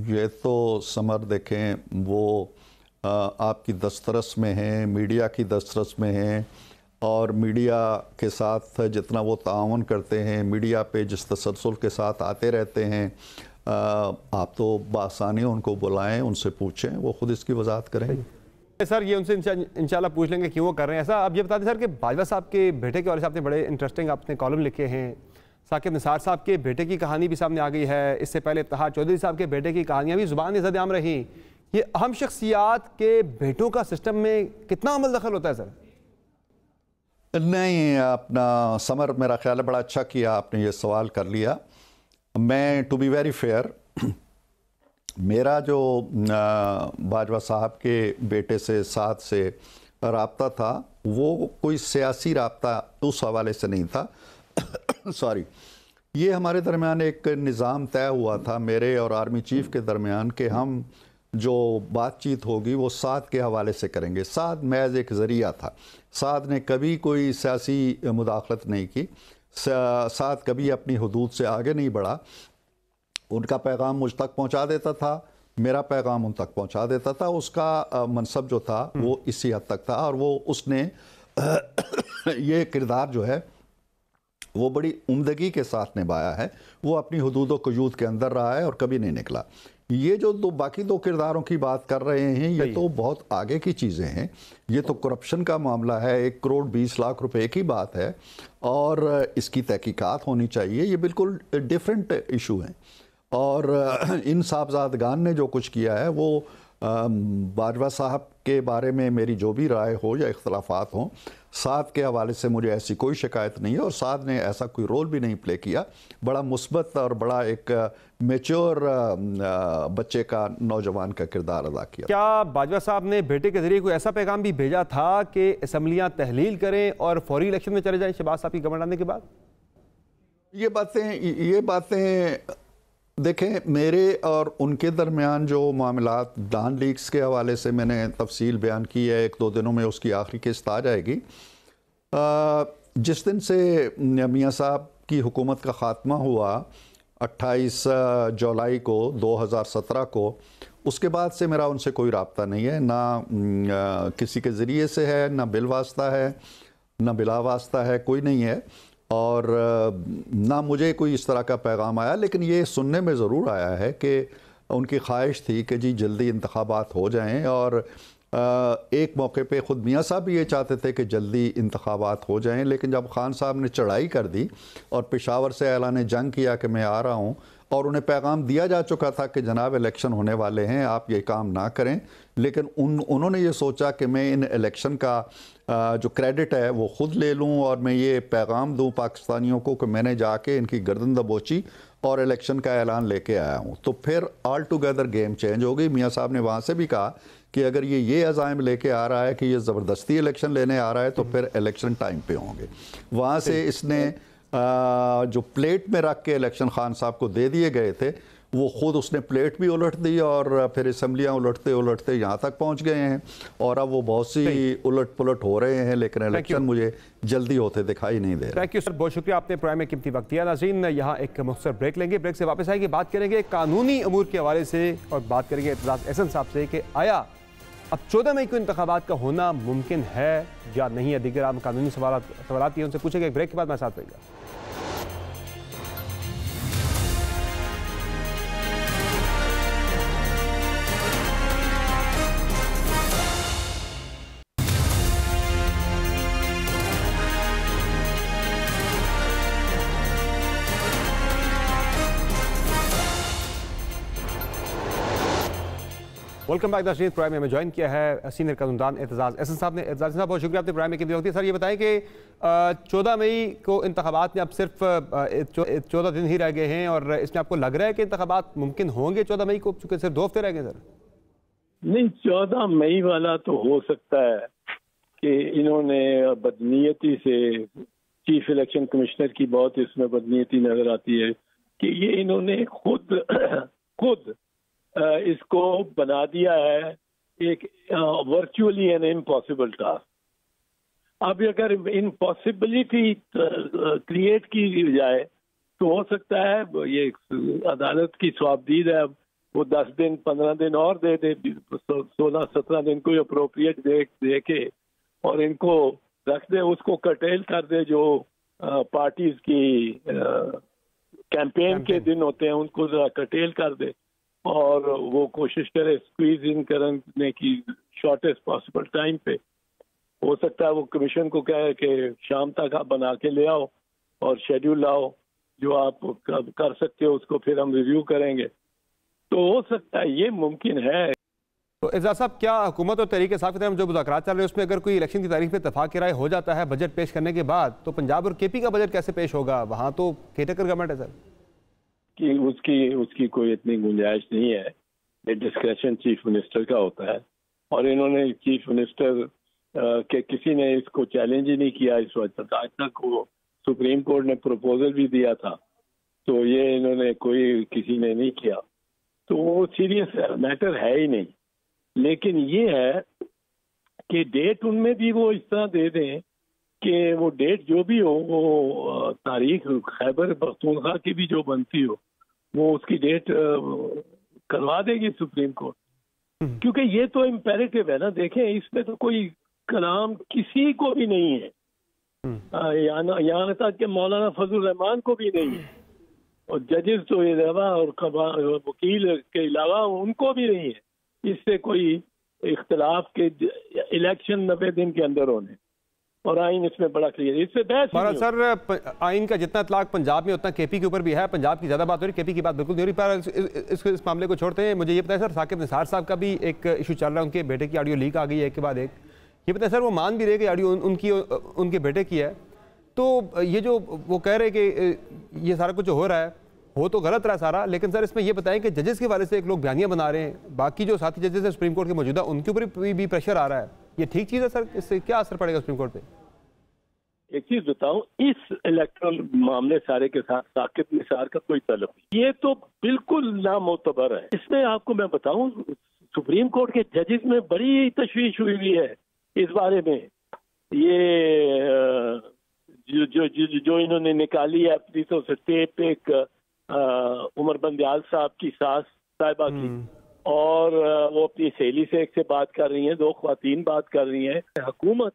ये तो समर देखें, वो आपकी दस्तरस में है, मीडिया की दस्तरस में है, और मीडिया के साथ जितना वो ताउन करते हैं, मीडिया पे जिस तसलसल के साथ आते रहते हैं, आप तो बासानी उनको बुलाएं, उनसे पूछें, वो खुद इसकी वजाहत करें। सर ये उनसे इंशाल्लाह पूछ लेंगे क्यों वो कर रहे हैं ऐसा। अब ये बता दें सर कि बाजवा साहब के बेटे के वाले साहब ने बड़े इंटरेस्टिंग आपने कॉलम लिखे हैं। साकिब निसार साहब के बेटे की कहानी भी सामने आ गई है, इससे पहले इफ्तिखार चौधरी साहब के बेटे की कहानियाँ भी ज़ुबान ज़द-ए-आम रही। ये अहम शख्सियात के बेटों का सिस्टम में कितना अमल दखल होता है सर? नहीं, अपना समर मेरा ख्याल है बड़ा अच्छा किया आपने ये सवाल कर लिया। मैं टू बी वेरी फेयर, मेरा जो बाजवा साहब के बेटे से साथ से राब्ता था वो कोई सियासी राब्ता उस हवाले से नहीं था। सॉरी, ये हमारे दरमियान एक निज़ाम तय हुआ था मेरे और आर्मी चीफ के दरमियान कि हम जो बातचीत होगी वो साद के हवाले से करेंगे। साद महज एक ज़रिया था, साद ने कभी कोई सियासी मुदाखलत नहीं की। साथ कभी अपनी हदूद से आगे नहीं बढ़ा। उनका पैगाम मुझ तक पहुंचा देता था, मेरा पैगाम उन तक पहुंचा देता था। उसका मनसब जो था वो इसी हद तक था, और वो उसने ये किरदार जो है वो बड़ी उम्दगी के साथ निभाया है। वो अपनी हदूद क़यूद के अंदर रहा है और कभी नहीं निकला। ये जो बाकी दो किरदारों की बात कर रहे हैं, ये तो बहुत आगे की चीज़ें हैं। ये तो करप्शन का मामला है, 1 करोड़ 20 लाख रुपए की बात है, और इसकी तहकीकात होनी चाहिए। ये बिल्कुल डिफरेंट इशू हैं। और इन साहबजादगान ने जो कुछ किया है वो बाजवा साहब के बारे में मेरी जो भी राय हो या इख्तलाफात हों, साद के हवाले से मुझे ऐसी कोई शिकायत नहीं है, और साद ने ऐसा कोई रोल भी नहीं प्ले किया। बड़ा मुस्बत और बड़ा एक मेच्योर बच्चे का, नौजवान का किरदार अदा किया। क्या बाजवा साहब ने बेटे के जरिए कोई ऐसा पैगाम भी भेजा था कि असम्बलियाँ तहलील करें और फौरी इलेक्शन में चले जाएं शहबाज साहब की गवर्नर आने के बाद? ये बातें देखें, मेरे और उनके दरमियान जो मामलात दान लीक्स के हवाले से मैंने तफसील बयान की है, 1-2 दिनों में उसकी आखिरी किस्त आ जाएगी। जिस दिन से मियाँ साहब की हुकूमत का ख़ात्मा हुआ 28 जुलाई को 2017 को, उसके बाद से मेरा उनसे कोई राब्ता नहीं है, ना किसी के ज़रिए से है, ना बिल वास्ता है, ना बिला वास्ता है, कोई नहीं है। और ना मुझे कोई इस तरह का पैगाम आया। लेकिन ये सुनने में ज़रूर आया है कि उनकी ख्वाहिश थी कि जी जल्दी इंतखाबात हो जाएं, और एक मौके पे ख़ुद मियाँ साहब भी ये चाहते थे कि जल्दी इंतखाबात हो जाएं। लेकिन जब खान साहब ने चढ़ाई कर दी और पेशावर से ऐलान जंग किया कि मैं आ रहा हूँ, और उन्हें पैगाम दिया जा चुका था कि जनाब इलेक्शन होने वाले हैं, आप ये काम ना करें, लेकिन उन्होंने ये सोचा कि मैं इन इलेक्शन का जो क्रेडिट है वो ख़ुद ले लूँ, और मैं ये पैगाम दूँ पाकिस्तानियों को कि मैंने जाके इनकी गर्दन दबोची और इलेक्शन का ऐलान लेके आया हूँ। तो फिर ऑल टुगेदर गेम चेंज हो गई। मियाँ साहब ने वहाँ से भी कहा कि अगर ये अज़ाइम लेके आ रहा है कि ये ज़बरदस्ती इलेक्शन लेने आ रहा है, तो फिर इलेक्शन टाइम पे होंगे। वहाँ से इसने जो प्लेट में रख के इलेक्शन खान साहब को दे दिए गए थे, वो ख़ुद उसने प्लेट भी उलट दी, और फिर असम्बलियाँ उलटते उलटते यहाँ तक पहुँच गए हैं, और अब वो बहुत सी उलट पुलट हो रहे हैं, लेकिन इलेक्शन मुझे जल्दी होते दिखाई नहीं दे रहा। थैंक यू सर, बहुत शुक्रिया, आपने प्रोग्राम में कीमती वक्त दिया। नाज़रीन, यहाँ एक मुख्तसर ब्रेक लेंगे, ब्रेक से वापस आएंगे, बात करेंगे कानूनी अमूर के हवाले से, और बात करेंगे एतजाज़ एहसन साहब से कि आया अब 14 मई को इंतखाबात का होना मुमकिन है या नहीं है। दीगर आम कानूनी सवालात उनसे पूछेंगे। एक ब्रेक के बाद मैं साथ रहेगा। Welcome back. नाज़रीन, प्रोग्राम में हमें ज्वाइन किया है सीनियर कानूनदान एतजाज़ एहसन साहब ने। एतजाज़ साहब, बहुत शुक्रिया, आपने प्रोग्राम में कितनी वक्त दी। सर ये बताएं कि 14 मई को इंतखाबात में अब सिर्फ 14 दिन ही रह गए हैं, और इसमें आपको लग रहा है कि इंतखाबात मुमकिन होंगे 14 मई को, चूँकि सिर्फ 2 हफ्ते रह गए? सर नहीं, 14 मई वाला तो हो सकता है कि इन्होंने बदनीयती से, चीफ इलेक्शन कमिश्नर की बहुत इसमें बदनीयती नजर आती है कि ये इन्होंने खुद इसको बना दिया है एक वर्चुअली एन इम्पॉसिबल टास्क। अब अगर इम्पॉसिबिलिटी क्रिएट की जाए तो हो सकता है ये अदालत की स्वाबदीद है, वो 10 दिन 15 दिन और दे दे, 16-17 दिन को अप्रोप्रिएट दे के, और इनको रख दे, उसको कर्टेल कर दे। जो पार्टीज की कैंपेन के दिन होते हैं उनको कर्टेल कर दे, और वो कोशिश करे स्क्वीज इन करने की शॉर्टेस्ट पॉसिबल टाइम पे। हो सकता है वो कमीशन को कहे कि शाम तक आप बना के ले आओ और शेड्यूल लाओ, जो आप कर सकते हो उसको फिर हम रिव्यू करेंगे। तो हो सकता है, ये मुमकिन है। तो एजाज साहब, क्या हुकूमत और तहरीक इंसाफ की तरफ जो मुज़ाकरात चल रहे हैं उसमें अगर कोई इलेक्शन की तारीख पे इत्तफाक राय हो जाता है बजट पेश करने के बाद, तो पंजाब और केपी का बजट कैसे पेश होगा? वहाँ तो केटकर गवर्नमेंट है सर। कि उसकी कोई इतनी गुंजाइश नहीं है। ये डिस्क्रेशन चीफ मिनिस्टर का होता है, और इन्होंने चीफ मिनिस्टर के किसी ने इसको चैलेंज ही नहीं किया इस वक्त तक। आज तक वो सुप्रीम कोर्ट ने प्रपोजल भी दिया था, तो ये इन्होंने किसी ने नहीं किया, तो वो सीरियस मैटर है ही नहीं। लेकिन ये है कि डेट उनमें भी वो इस तरह दे दें कि वो डेट जो भी हो, वो तारीख खैबर पख्तूनख्वा की भी जो बनती हो, वो उसकी डेट करवा देगी सुप्रीम कोर्ट। क्योंकि ये तो इम्पेरेटिव है ना। देखें, इसमें तो कोई कलाम किसी को भी नहीं है, यहाँ तक कि मौलाना फजल रहमान को भी नहीं है, और जजेस तो अलावा और वकील के अलावा उनको भी नहीं है। इससे कोई इख्तलाफ के इलेक्शन 90 दिन के अंदर होने, और आइन इसमें बड़ा क्लियर है, इससे बहस नहीं सर आइन का जितना इतलाक पंजाब में उतना केपी के ऊपर भी है। पंजाब की ज्यादा बात हो रही, केपी की बात बिल्कुल नहीं हो रही। पर इस मामले को छोड़ते हैं, मुझे ये पता है सर, साकिब निसार साहब का भी एक इशू चल रहा है। उनके बेटे की ऑडियो लीक आ गई है एक के बाद एक। ये पता है सर, वो मान भी रहे कि ऑडियो उनके बेटे की है। तो ये जो वो कह रहे कि ये सारा कुछ जो हो रहा है हो तो गलत रहा सारा, लेकिन सर इसमें ये बताएं कि जजेस के वाले से एक लोग बयानियां बना रहे हैं, बाकी जो साथी जजेस हैं सुप्रीम कोर्ट के मौजूदा, उनके ऊपर भी प्रेशर आ रहा है। ये ठीक चीज़ है सर? इससे क्या असर पड़ेगा सुप्रीम कोर्ट पे? एक चीज बताऊं, इस इलेक्ट्रल मामले सारे के साथ साकिब निसार का कोई तलब नहीं, ये तो बिल्कुल नामोतबर है। इसमें आपको मैं बताऊं, सुप्रीम कोर्ट के जजेस में बड़ी तशवीश हुई है इस बारे में। ये जो इन्होंने निकाली है अपनी तो से टेप, एक उमर बंदयाल साहब की सास साहिबा की, और वो अपनी सहेली से एक से बात कर रही हैं, 2 ख्वातीन बात कर रही हैं। हुकूमत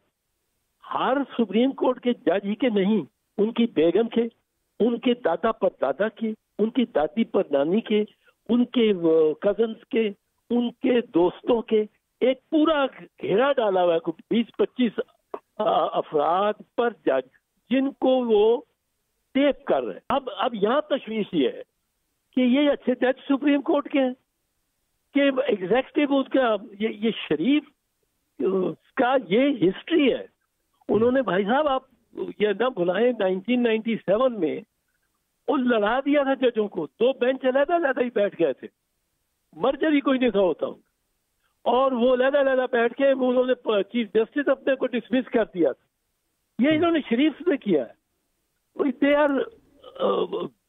हर सुप्रीम कोर्ट के जज ही के नहीं, उनकी बेगम के, उनके दादा पर दादा के, उनकी दादी पर नानी के, उनके कजन्स के, उनके दोस्तों के, एक पूरा घेरा डाला हुआ है 20-25 अफराद पर जज, जिनको वो टेप कर रहे हैं। अब यहाँ तशवीश ये है कि ये अच्छे जज सुप्रीम कोर्ट के हैं कि एग्जेक्टिव उसका ये शरीफ का ये हिस्ट्री है। उन्होंने भाई साहब, आप ये ना भुलाएं, 1997 में वो लड़ा दिया था जजों को, 2 बेंच अलग-अलग ही बैठ गए थे, मर्जर ही कोई नहीं था होता, और वो अलग-अलग बैठ के उन्होंने चीफ जस्टिस अपने को डिसमिस कर दिया था। ये इन्होंने शरीफ से किया है। They are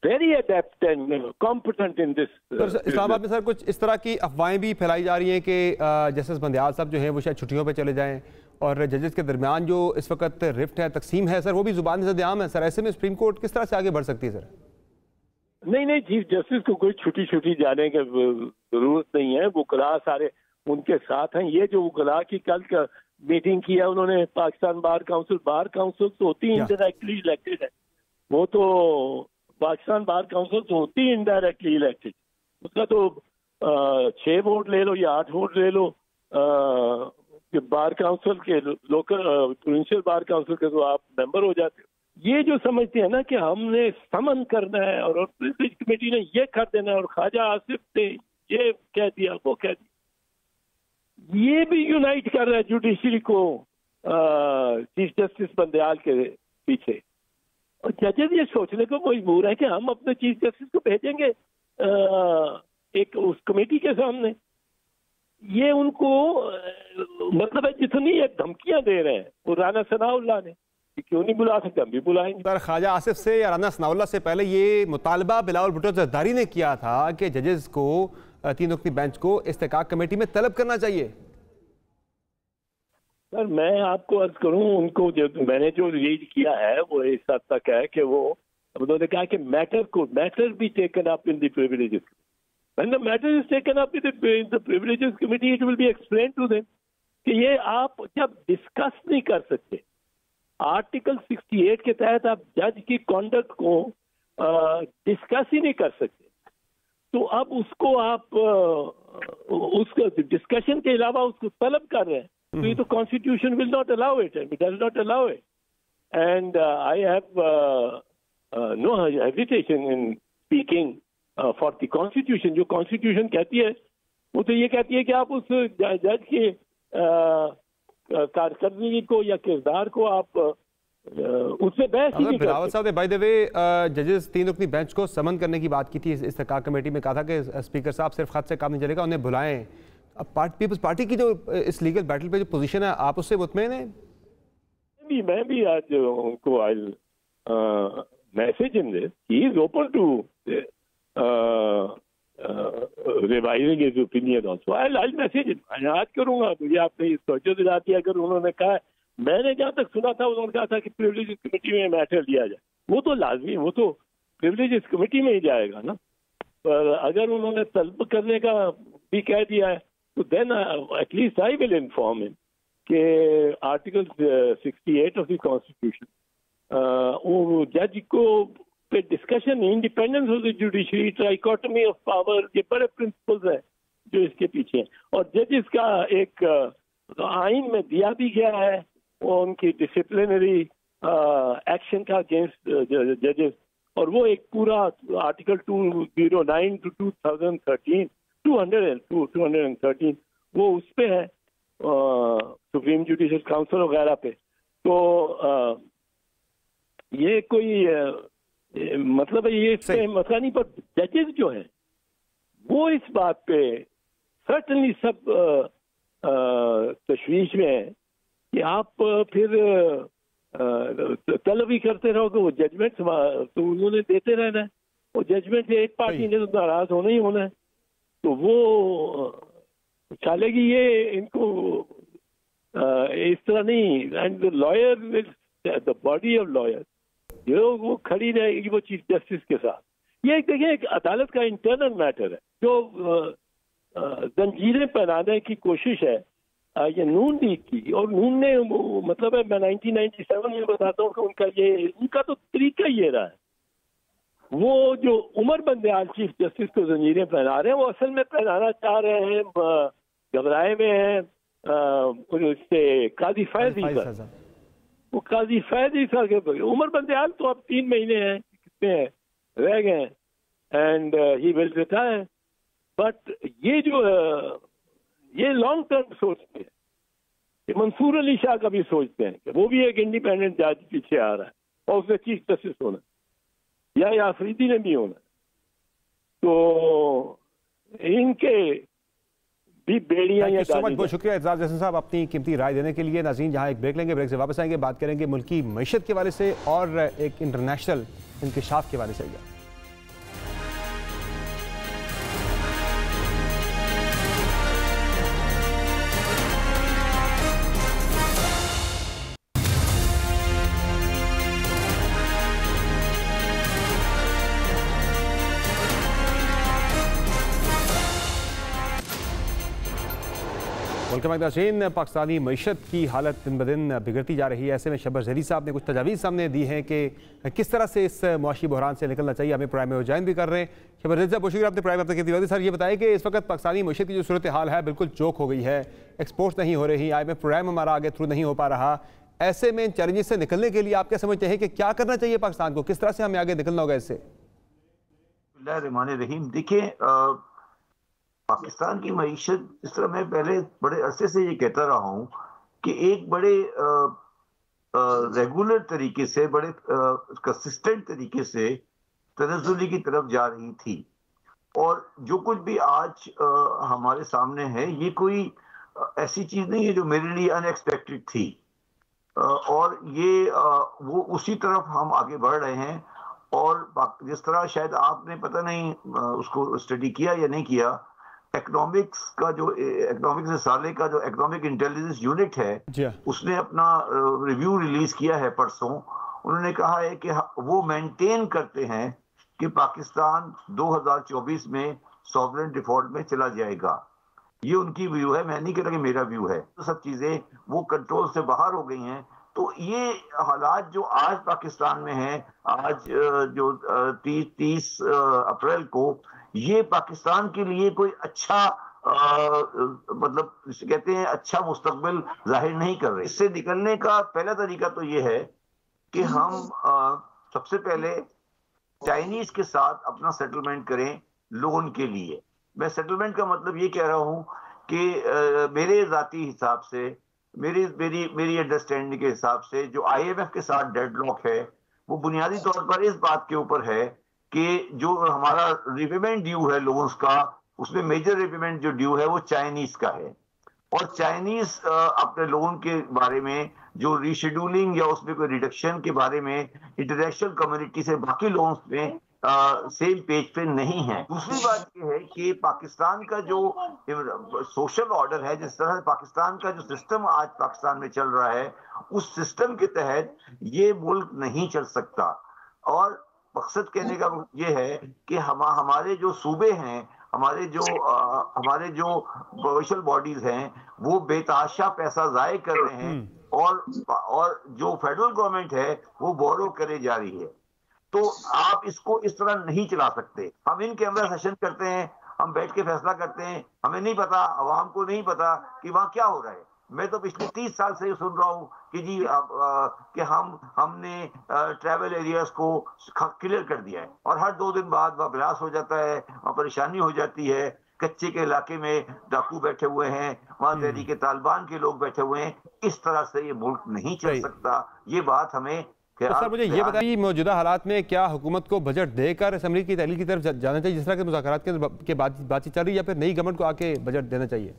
very adept and competent in this. Islamabad में सर कुछ इस तरह की अफवाहें भी फैलाई जा रही हैं कि जस्टिस बंदयाल साहब जो है वो शायद छुट्टियों पे चले जाएं, और जजेस के दरमियान जो इस वक्त रिफ्ट है, तकसीम है सर, वो भी जुबान से आम है सर। ऐसे में सुप्रीम कोर्ट किस तरह से आगे बढ़ सकती है सर? नहीं, चीफ जस्टिस को कोई छुट्टी जाने की जरूरत नहीं है। वुकला सारे उनके साथ हैं। ये जो वुकला की कल का मीटिंग किया उन्होंने, पाकिस्तान बार काउंसिल तो होती इंडायरेक्टली इलेक्टेड है, वो तो पाकिस्तान बार काउंसिल तो होती इनडायरेक्टली इलेक्टेड। उसका तो 6 वोट ले लो या 8 वोट ले लो, बार काउंसिल के, लोकल प्रोविंशियल बार काउंसिल के तो आप मेंबर हो जाते हो। ये जो समझते हैं ना कि हमने समन करना है और प्रिविलेज कमेटी ने ये कर देना है और ख्वाजा आसिफ ने ये कह दिया वो कह दिया, ये भी यूनाइट कर रहा है जुडिशरी को चीफ जस्टिस बंदयाल के पीछे। और जजेस ये सोचने को मजबूर है कि हम अपने चीफ जस्टिस को भेजेंगे एक उस कमेटी के सामने। ये उनको मतलब है जितनी एक धमकियां दे रहे हैं वो राना सनाउल्लाह ने, क्यों नहीं बुला सकते, हम भी बुलाएंगे। सर ख्वाजा आसिफ से या राना सनाउल्लाह से पहले ये मुतालबा बिलावल भुट्टो जरदारी ने किया था कि जजेस को 3 रुकनी बेंच को इस्तेकाक कमेटी में तलब करना चाहिए। सर मैं आपको अर्ज करूं, उनको जो मैंने जो रीड किया है वो इस हद तक है कि वो उन्होंने कहा कि matter be taken up in the privileges. When the matter is taken up in the privileges committee, it will be explained to them कि ये आप जब डिस्कस नहीं कर सकते, आर्टिकल 68 के तहत आप जज की कॉन्डक्ट को डिस्कस ही नहीं कर सकते, तो अब उसको आप उसको डिस्कशन के अलावा उसको तलब कर रहे हैं, तो ये तो constitution will not allow it and it does not allow it. And I have no hesitation in speaking for the constitution. जो कॉन्स्टिट्यूशन कहती है वो तो ये कहती है कि आप उस जज के कारकर्दगी को या किरदार को आप उससे बहस ही नहीं करते। बिलावल साहब ने बाय द वे जजेस 3 रुकनी बेंच को समन करने की बात की थी इस्तेकाक कमेटी में, कहा था कि स्पीकर साहब सिर्फ खत से काम नहीं चलेगा, उन्हें बुलाएं। अब पीपल्स पार्टी की जो इस लीगल बैटल पे जो पोजीशन है, आप उससे मुतमईन हैं? मैं भी आज उनको I message in this, he is open to revising his opinion also. I message आज करूंगा, मुझे आपने इस सोचो दिला दिया, अगर उन्होंने कहा मैंने जहाँ तक सुना था उन्होंने कहा था कि प्रिविलेजेस कमेटी में मैटर लिया जाए। वो तो लाजमी, वो तो प्रिविलेजेस कमेटी में ही जाएगा ना। पर अगर उन्होंने तलब करने का भी कह दिया है तो then at least I will inform him कि आर्टिकल 68 ऑफ द कॉन्स्टिट्यूशन वो जज को पे discussion, independence of the judiciary, trichotomy of power, ये बड़े प्रिंसिपल्स हैं जो इसके पीछे हैं। और जजेस का एक आइन में दिया भी गया है वो उनकी डिसिप्लिनरी एक्शन का अगेंस्ट जजेस, और वो एक पूरा आर्टिकल 209 टू 2013 213 वो उस पे है सुप्रीम जुडिशियल काउंसिल वगैरह पे। तो ये कोई मतलब है ये इससे मसला नहीं, पर जजेस जो हैं वो इस बात पे सर्टनली सब तशवीश में है कि आप फिर तलब ही करते रहोगे वो जजमेंट तो उन्होंने देते रहना है। वो जजमेंट से एक पार्टी ने तो नाराज होना ही होना है, तो वो चलेगी ये इनको इस तरह नहीं। And the lawyer, the body of lawyer जो वो खड़ी रहेगी वो चीफ जस्टिस के साथ। ये देखिए एक अदालत का इंटरनल मैटर है जो जंजीरें पहनाने की कोशिश है ये नून लीग की। और नून ने मतलब है मैं 1997 में बताता हूँ कि उनका तो तरीका ये रहा है। वो जो उमर बंदयाल चीफ जस्टिस को जंजीरें पहना रहे हैं वो असल में पहनाना चाह रहे हैं, घबराए हुए हैं उससे काजी फैज ईसा। वो काजी फैज ईसा के उमर बंदयाल तो अब 3 महीने हैं कितने हैं रह गए and he will retire. But ये जो ये लॉन्ग टर्म सोचते हैं, ये मंसूर अली शाह का भी सोचते हैं कि वो भी एक इंडिपेंडेंट जज पीछे आ रहा है और उसने चीफ जस्टिस होना या आफरीदी ने भी होना। तो इनके भी बेड़ियां या बहुत शुक्रिया एजाज हसन साहब अपनी कीमती राय देने के लिए। नाज़रीन जहां एक ब्रेक लेंगे, ब्रेक से वापस आएंगे, बात करेंगे मुल्की मईशत के हवाले से और एक इंटरनेशनल इंकशाफ के हवाले से। नाज़रीन पाकिस्तानी मईशत की हालत दिन ब दिन बिगड़ती जा रही है। ऐसे में शहबाज ज़रीर साहब ने कुछ तजावीज़ सामने दी हैं कि किस तरह से इस मुआशी बहरान से निकलना चाहिए। हमें प्राइम में ज्वाइन भी कर रहे हैं। शहबाज ज़रीर साहब बहुत शुक्रिया आपने प्राइम अपने कीमती सर ये बताया कि इस वक्त पाकिस्तानी मईशत की जो सूरत हाल है बिल्कुल चौक हो गई है, एक्सपोर्ट नहीं हो रही, IMF प्रोग्राम हमारा आगे थ्रू नहीं हो पा रहा। ऐसे में इन चैलेंजेस से निकलने के लिए आप क्या समझते हैं कि क्या करना चाहिए पाकिस्तान को, किस तरह से हमें आगे निकलना होगा इससे? देखिए पाकिस्तान की मईशत, जिस तरह मैं पहले बड़े अरसे से ये कहता रहा हूँ कि एक बड़े रेगुलर तरीके से, बड़े कंसिस्टेंट तरीके से तनज़्ज़ुली की तरफ जा रही थी। और जो कुछ भी आज हमारे सामने है ये कोई ऐसी चीज नहीं है जो मेरे लिए अनएक्सपेक्टेड थी, और ये वो उसी तरफ हम आगे बढ़ रहे हैं। और जिस तरह शायद आपने पता नहीं उसको स्टडी किया या नहीं किया, इकोनॉमिक्स का जो इकोनॉमिक्स साले का जो इकोनॉमिक इंटेलिजेंस यूनिट है उसने अपना रिव्यू रिलीज किया है परसों। उन्होंने कहा है कि वो मेंटेन करते हैं कि पाकिस्तान 2024 में सॉवरेन डिफॉल्ट में चला जाएगा। ये उनकी व्यू है, मैं नहीं कह रहा कि मेरा व्यू है। तो सब चीजें वो कंट्रोल से बाहर हो गई हैं। तो ये हालात जो आज पाकिस्तान में है, आज जो 30 अप्रैल को, ये पाकिस्तान के लिए कोई अच्छा मतलब कहते हैं अच्छा मुस्तकबिल जाहिर नहीं कर रहे। इससे निकलने का पहला तरीका तो ये है कि हम सबसे पहले चाइनीज के साथ अपना सेटलमेंट करें लोन के लिए। मैं सेटलमेंट का मतलब ये कह रहा हूं कि मेरे जाती हिसाब से, मेरी अंडरस्टैंडिंग के हिसाब से जो IMF के साथ डेडलॉक है वो बुनियादी तौर पर इस बात के ऊपर है कि जो हमारा रिपेमेंट ड्यू है लोन्स का, उसमें मेजर रिपेमेंट जो ड्यू है वो चाइनीज का है। और चाइनीज अपने लोन के बारे में जो रीशेड्यूलिंग या उसमें कोई रिडक्शन के बारे में इंटरनेशनल कम्युनिटी से बाकी लोन्स में सेम पेज पे नहीं है। दूसरी बात यह है कि पाकिस्तान का जो सोशल ऑर्डर है, जिस तरह से पाकिस्तान का जो सिस्टम आज पाकिस्तान में चल रहा है, उस सिस्टम के तहत ये मुल्क नहीं चल सकता। और मकसद कहने का ये है कि हमारे जो सूबे हैं, हमारे जो प्रोविंशियल बॉडीज हैं, वो बेतहाशा पैसा जाये कर रहे हैं और जो फेडरल गवर्नमेंट है वो बोरो करे जा रही है। तो आप इसको इस तरह नहीं चला सकते। हम इन कैमरा सेशन करते हैं, हम बैठ के फैसला करते हैं, हमें नहीं पता, आवाम को नहीं पता कि वहां क्या हो रहा है। मैं तो पिछले 30 साल से सुन रहा हूँ कि जी कि हमने ट्रैवल एरियाज को क्लियर कर दिया है, और हर 2 दिन बाद वह ब्लास्ट हो जाता है, वहाँ परेशानी हो जाती है। कच्चे के इलाके में डाकू बैठे हुए हैं, वहाँ तहरीक तालिबान के लोग बैठे हुए हैं। इस तरह से ये मुल्क नहीं चल सकता। ये बात हमें तो सर मुझे ये बताइए, मौजूदा हालात में क्या हुकूमत को बजट देकर असम्बली की तहलील की तरफ जाना चाहिए जिस तरह के मुज़ाकरात के बातचीत चल रही है, या फिर नई गवर्नमेंट को आके बजट देना चाहिए?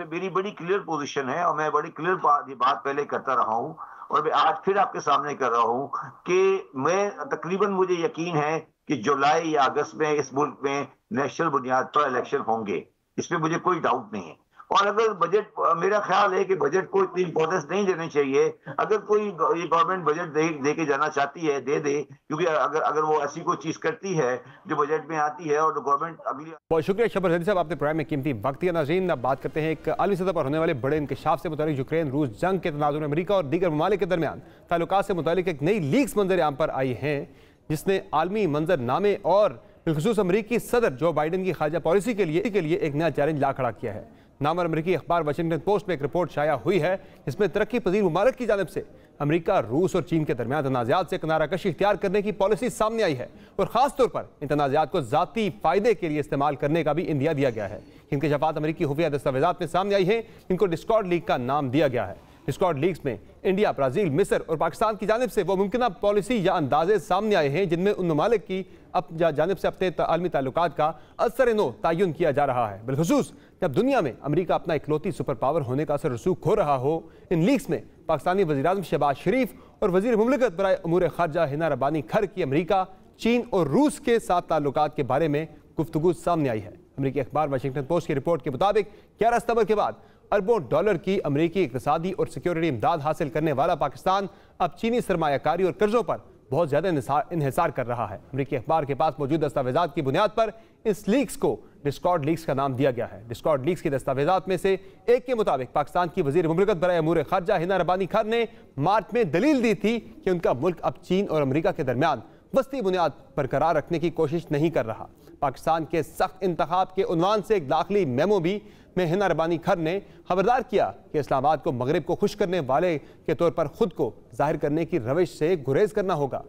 मेरी बड़ी क्लियर पोजीशन है और मैं बड़ी क्लियर बात पहले करता रहा हूँ और मैं आज फिर आपके सामने कर रहा हूँ कि मैं तकरीबन, मुझे यकीन है कि जुलाई या अगस्त में इस मुल्क में नेशनल बुनियाद पर इलेक्शन होंगे। इसमें मुझे कोई डाउट नहीं है। और अगर बजट, मेरा ख्याल है कि बजट को इतनी इंपॉर्टेंस नहीं देनी चाहिए। अगर कोई गवर्नमेंट बजट दे के जाना चाहती है, दे दे, क्योंकि अगर वो ऐसी कोई चीज करती है जो बजट में आती है और गवर्नमेंट अगली। बहुत शुक्रिया शबर जदी साहब, आपने प्रोग्राम में कीमती वक्त दिया। नाज़रीन, अब बात करते हैं एक आलमी सतह पर होने वाले बड़े इंकशाफ से मुतालिक। यूक्रेन रूस जंग के तनाजुर में अमेरिका और दीगर ममालिक के दरमियान ताल्लुकात से मुतालिक एक नई लीक्स मंजर आम पर आई हैं, जिसने आलमी मंजरनामे और बिलखुसूस अमरीकी सदर जो बाइडन की खारजा पॉलिसी के लिए एक नया चैलेंज ला खड़ा किया है। नामवर अमरीकी अखबार वाशिंगटन पोस्ट में एक रिपोर्ट शाया हुई है जिसमें तरक्की पजीर ममालिक की जानिब से अमरीका, रूस और चीन के दरमियान तनाज़ात से किनारा कशी इख्तियार करने की पॉलिसी सामने आई है और खासतौर पर इन तनाज़ात को ज़ाती फ़ायदे के लिए इस्तेमाल करने का भी इंदिया दिया गया है। इंकशाफात अमरीकी खुफिया दस्तावेज़ात में सामने आई है, इनको डिस्कॉर्ड लीग का नाम दिया गया है। डिस्कॉर्ड लीग्स में इंडिया, ब्राज़ील, मिस्र और पाकिस्तान की जानिब से वो मुमकिन पॉलिसी या अंदाजे सामने आए हैं जिनमें उन ममालिक की जानिब से अपने आलमी ताल्लुकात का असर-ए-नो तयन किया जा रहा है। बिलखुसूस जब दुनिया में अमरीका अपना इकलौती सुपर पावर होने का असर रसूख हो रहा हो। इन लीग्स में पाकिस्तानी वज़ीर-ए-आज़म शहबाज शरीफ और वज़ीर मुमलिकत बराए उमूर खारजा हिना रब्बानी खर की अमरीका, चीन और रूस के साथ ताल्लुकात के बारे में गुफ्तगू सामने आई है। अमरीकी अखबार वाशिंगटन पोस्ट की रिपोर्ट के मुताबिक 11 सितंबर के बाद अरबों डॉलर की अमरीकी इक़्तिसादी और सिक्योरिटी इमदाद हासिल करने वाला पाकिस्तान अब चीनी सरमायाकारी और कर्जों पर बहुत ज़्यादा इन्हिसार कर रहा है। अमरीकी अखबार के पास मौजूद दस्तावेज़ात की बुनियाद पर इस लीक्स को डिस्कॉर्ड लीक्स का नाम दिया गया है। डिस्कॉर्ड लीक्स के दस्तावेज़ात में से एक के मुताबिक पाकिस्तान की वज़ीर मुमलिकत बराए उमूर खारजा हिना रब्बानी खर ने मार्च में दलील दी थी कि उनका मुल्क अब चीन और अमरीका के दरमियान वस्ती बुनियाद बरकरार रखने की कोशिश नहीं कर रहा। पाकिस्तान के सख्त इंतखाब के उन्वान से एक दाखिली मेमो भी में हिना रब्बानी खर ने खबरदार किया कि इस्लामाबाद को मगरिब को खुश करने वाले के तौर पर खुद को जाहिर करने की रविश से गुरेज करना होगा।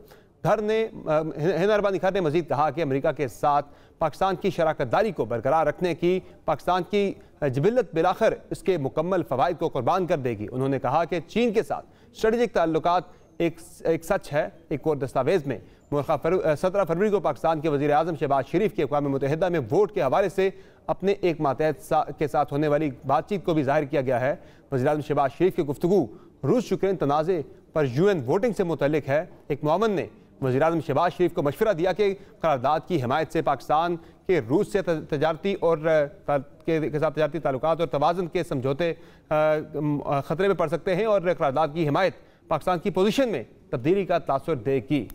हिना रब्बानी खर ने मजीद कहा कि अमेरिका के साथ पाकिस्तान की शराकतदारी को बरकरार रखने की पाकिस्तान की जिबिल्लत बिलाखिर इसके मुकम्मल फ़वाइद को कुर्बान कर देगी। उन्होंने कहा कि चीन के साथ स्ट्रेटेजिक ताल्लुकात एक सच है। एक और दस्तावेज़ में 17 फरवरी को पाकिस्तान के वज़ीर-ए-आज़म शहबाज शरीफ की अक़वाम मुत्तहिदा में वोट के हवाले से अपने एक मातहत के साथ होने वाली बातचीत को भी जाहिर किया गया है। वज़ीर-ए-आज़म शहबाज शरीफ की गुफ्तगू रूस यूक्रेन तनाज़े पर UN वोटिंग से मुतल्लिक है। एक मुआवन ने वज़ीर-ए-आज़म शहबाज शरीफ को मशवरा दिया कि करारदाद की हिमायत से पाकिस्तान के रूस से तजारती और के साथ तजारती ताल्लुकात और तवाज़ुन के समझौते ख़तरे में पड़ सकते हैं और करारदाद की हिमायत पाकिस्तान की पोजीशन में तब्दीली का तासुर देगी।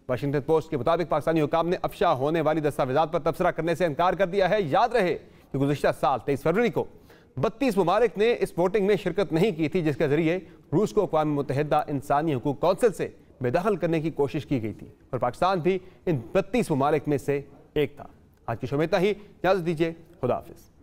वाशिंगटन पोस्ट के मुताबिक पाकिस्तानी हुकाम ने अफशा होने वाली दस्तावेज़ात पर तबसरा करने से इनकार कर दिया है। याद रहे कि गुज़िश्ता साल 23 फरवरी को 32 ममालिक ने इस वोटिंग में शिरकत नहीं की थी, जिसके जरिए रूस को अक़वाम मुत्तहिदा इंसानी हुकूक कौंसिल से बेदखल करने की कोशिश की गई थी और पाकिस्तान भी इन 32 ममालिक में से एक था। आज की शो में इतना ही, इजाज़त दीजिए, खुदा हाफिज़।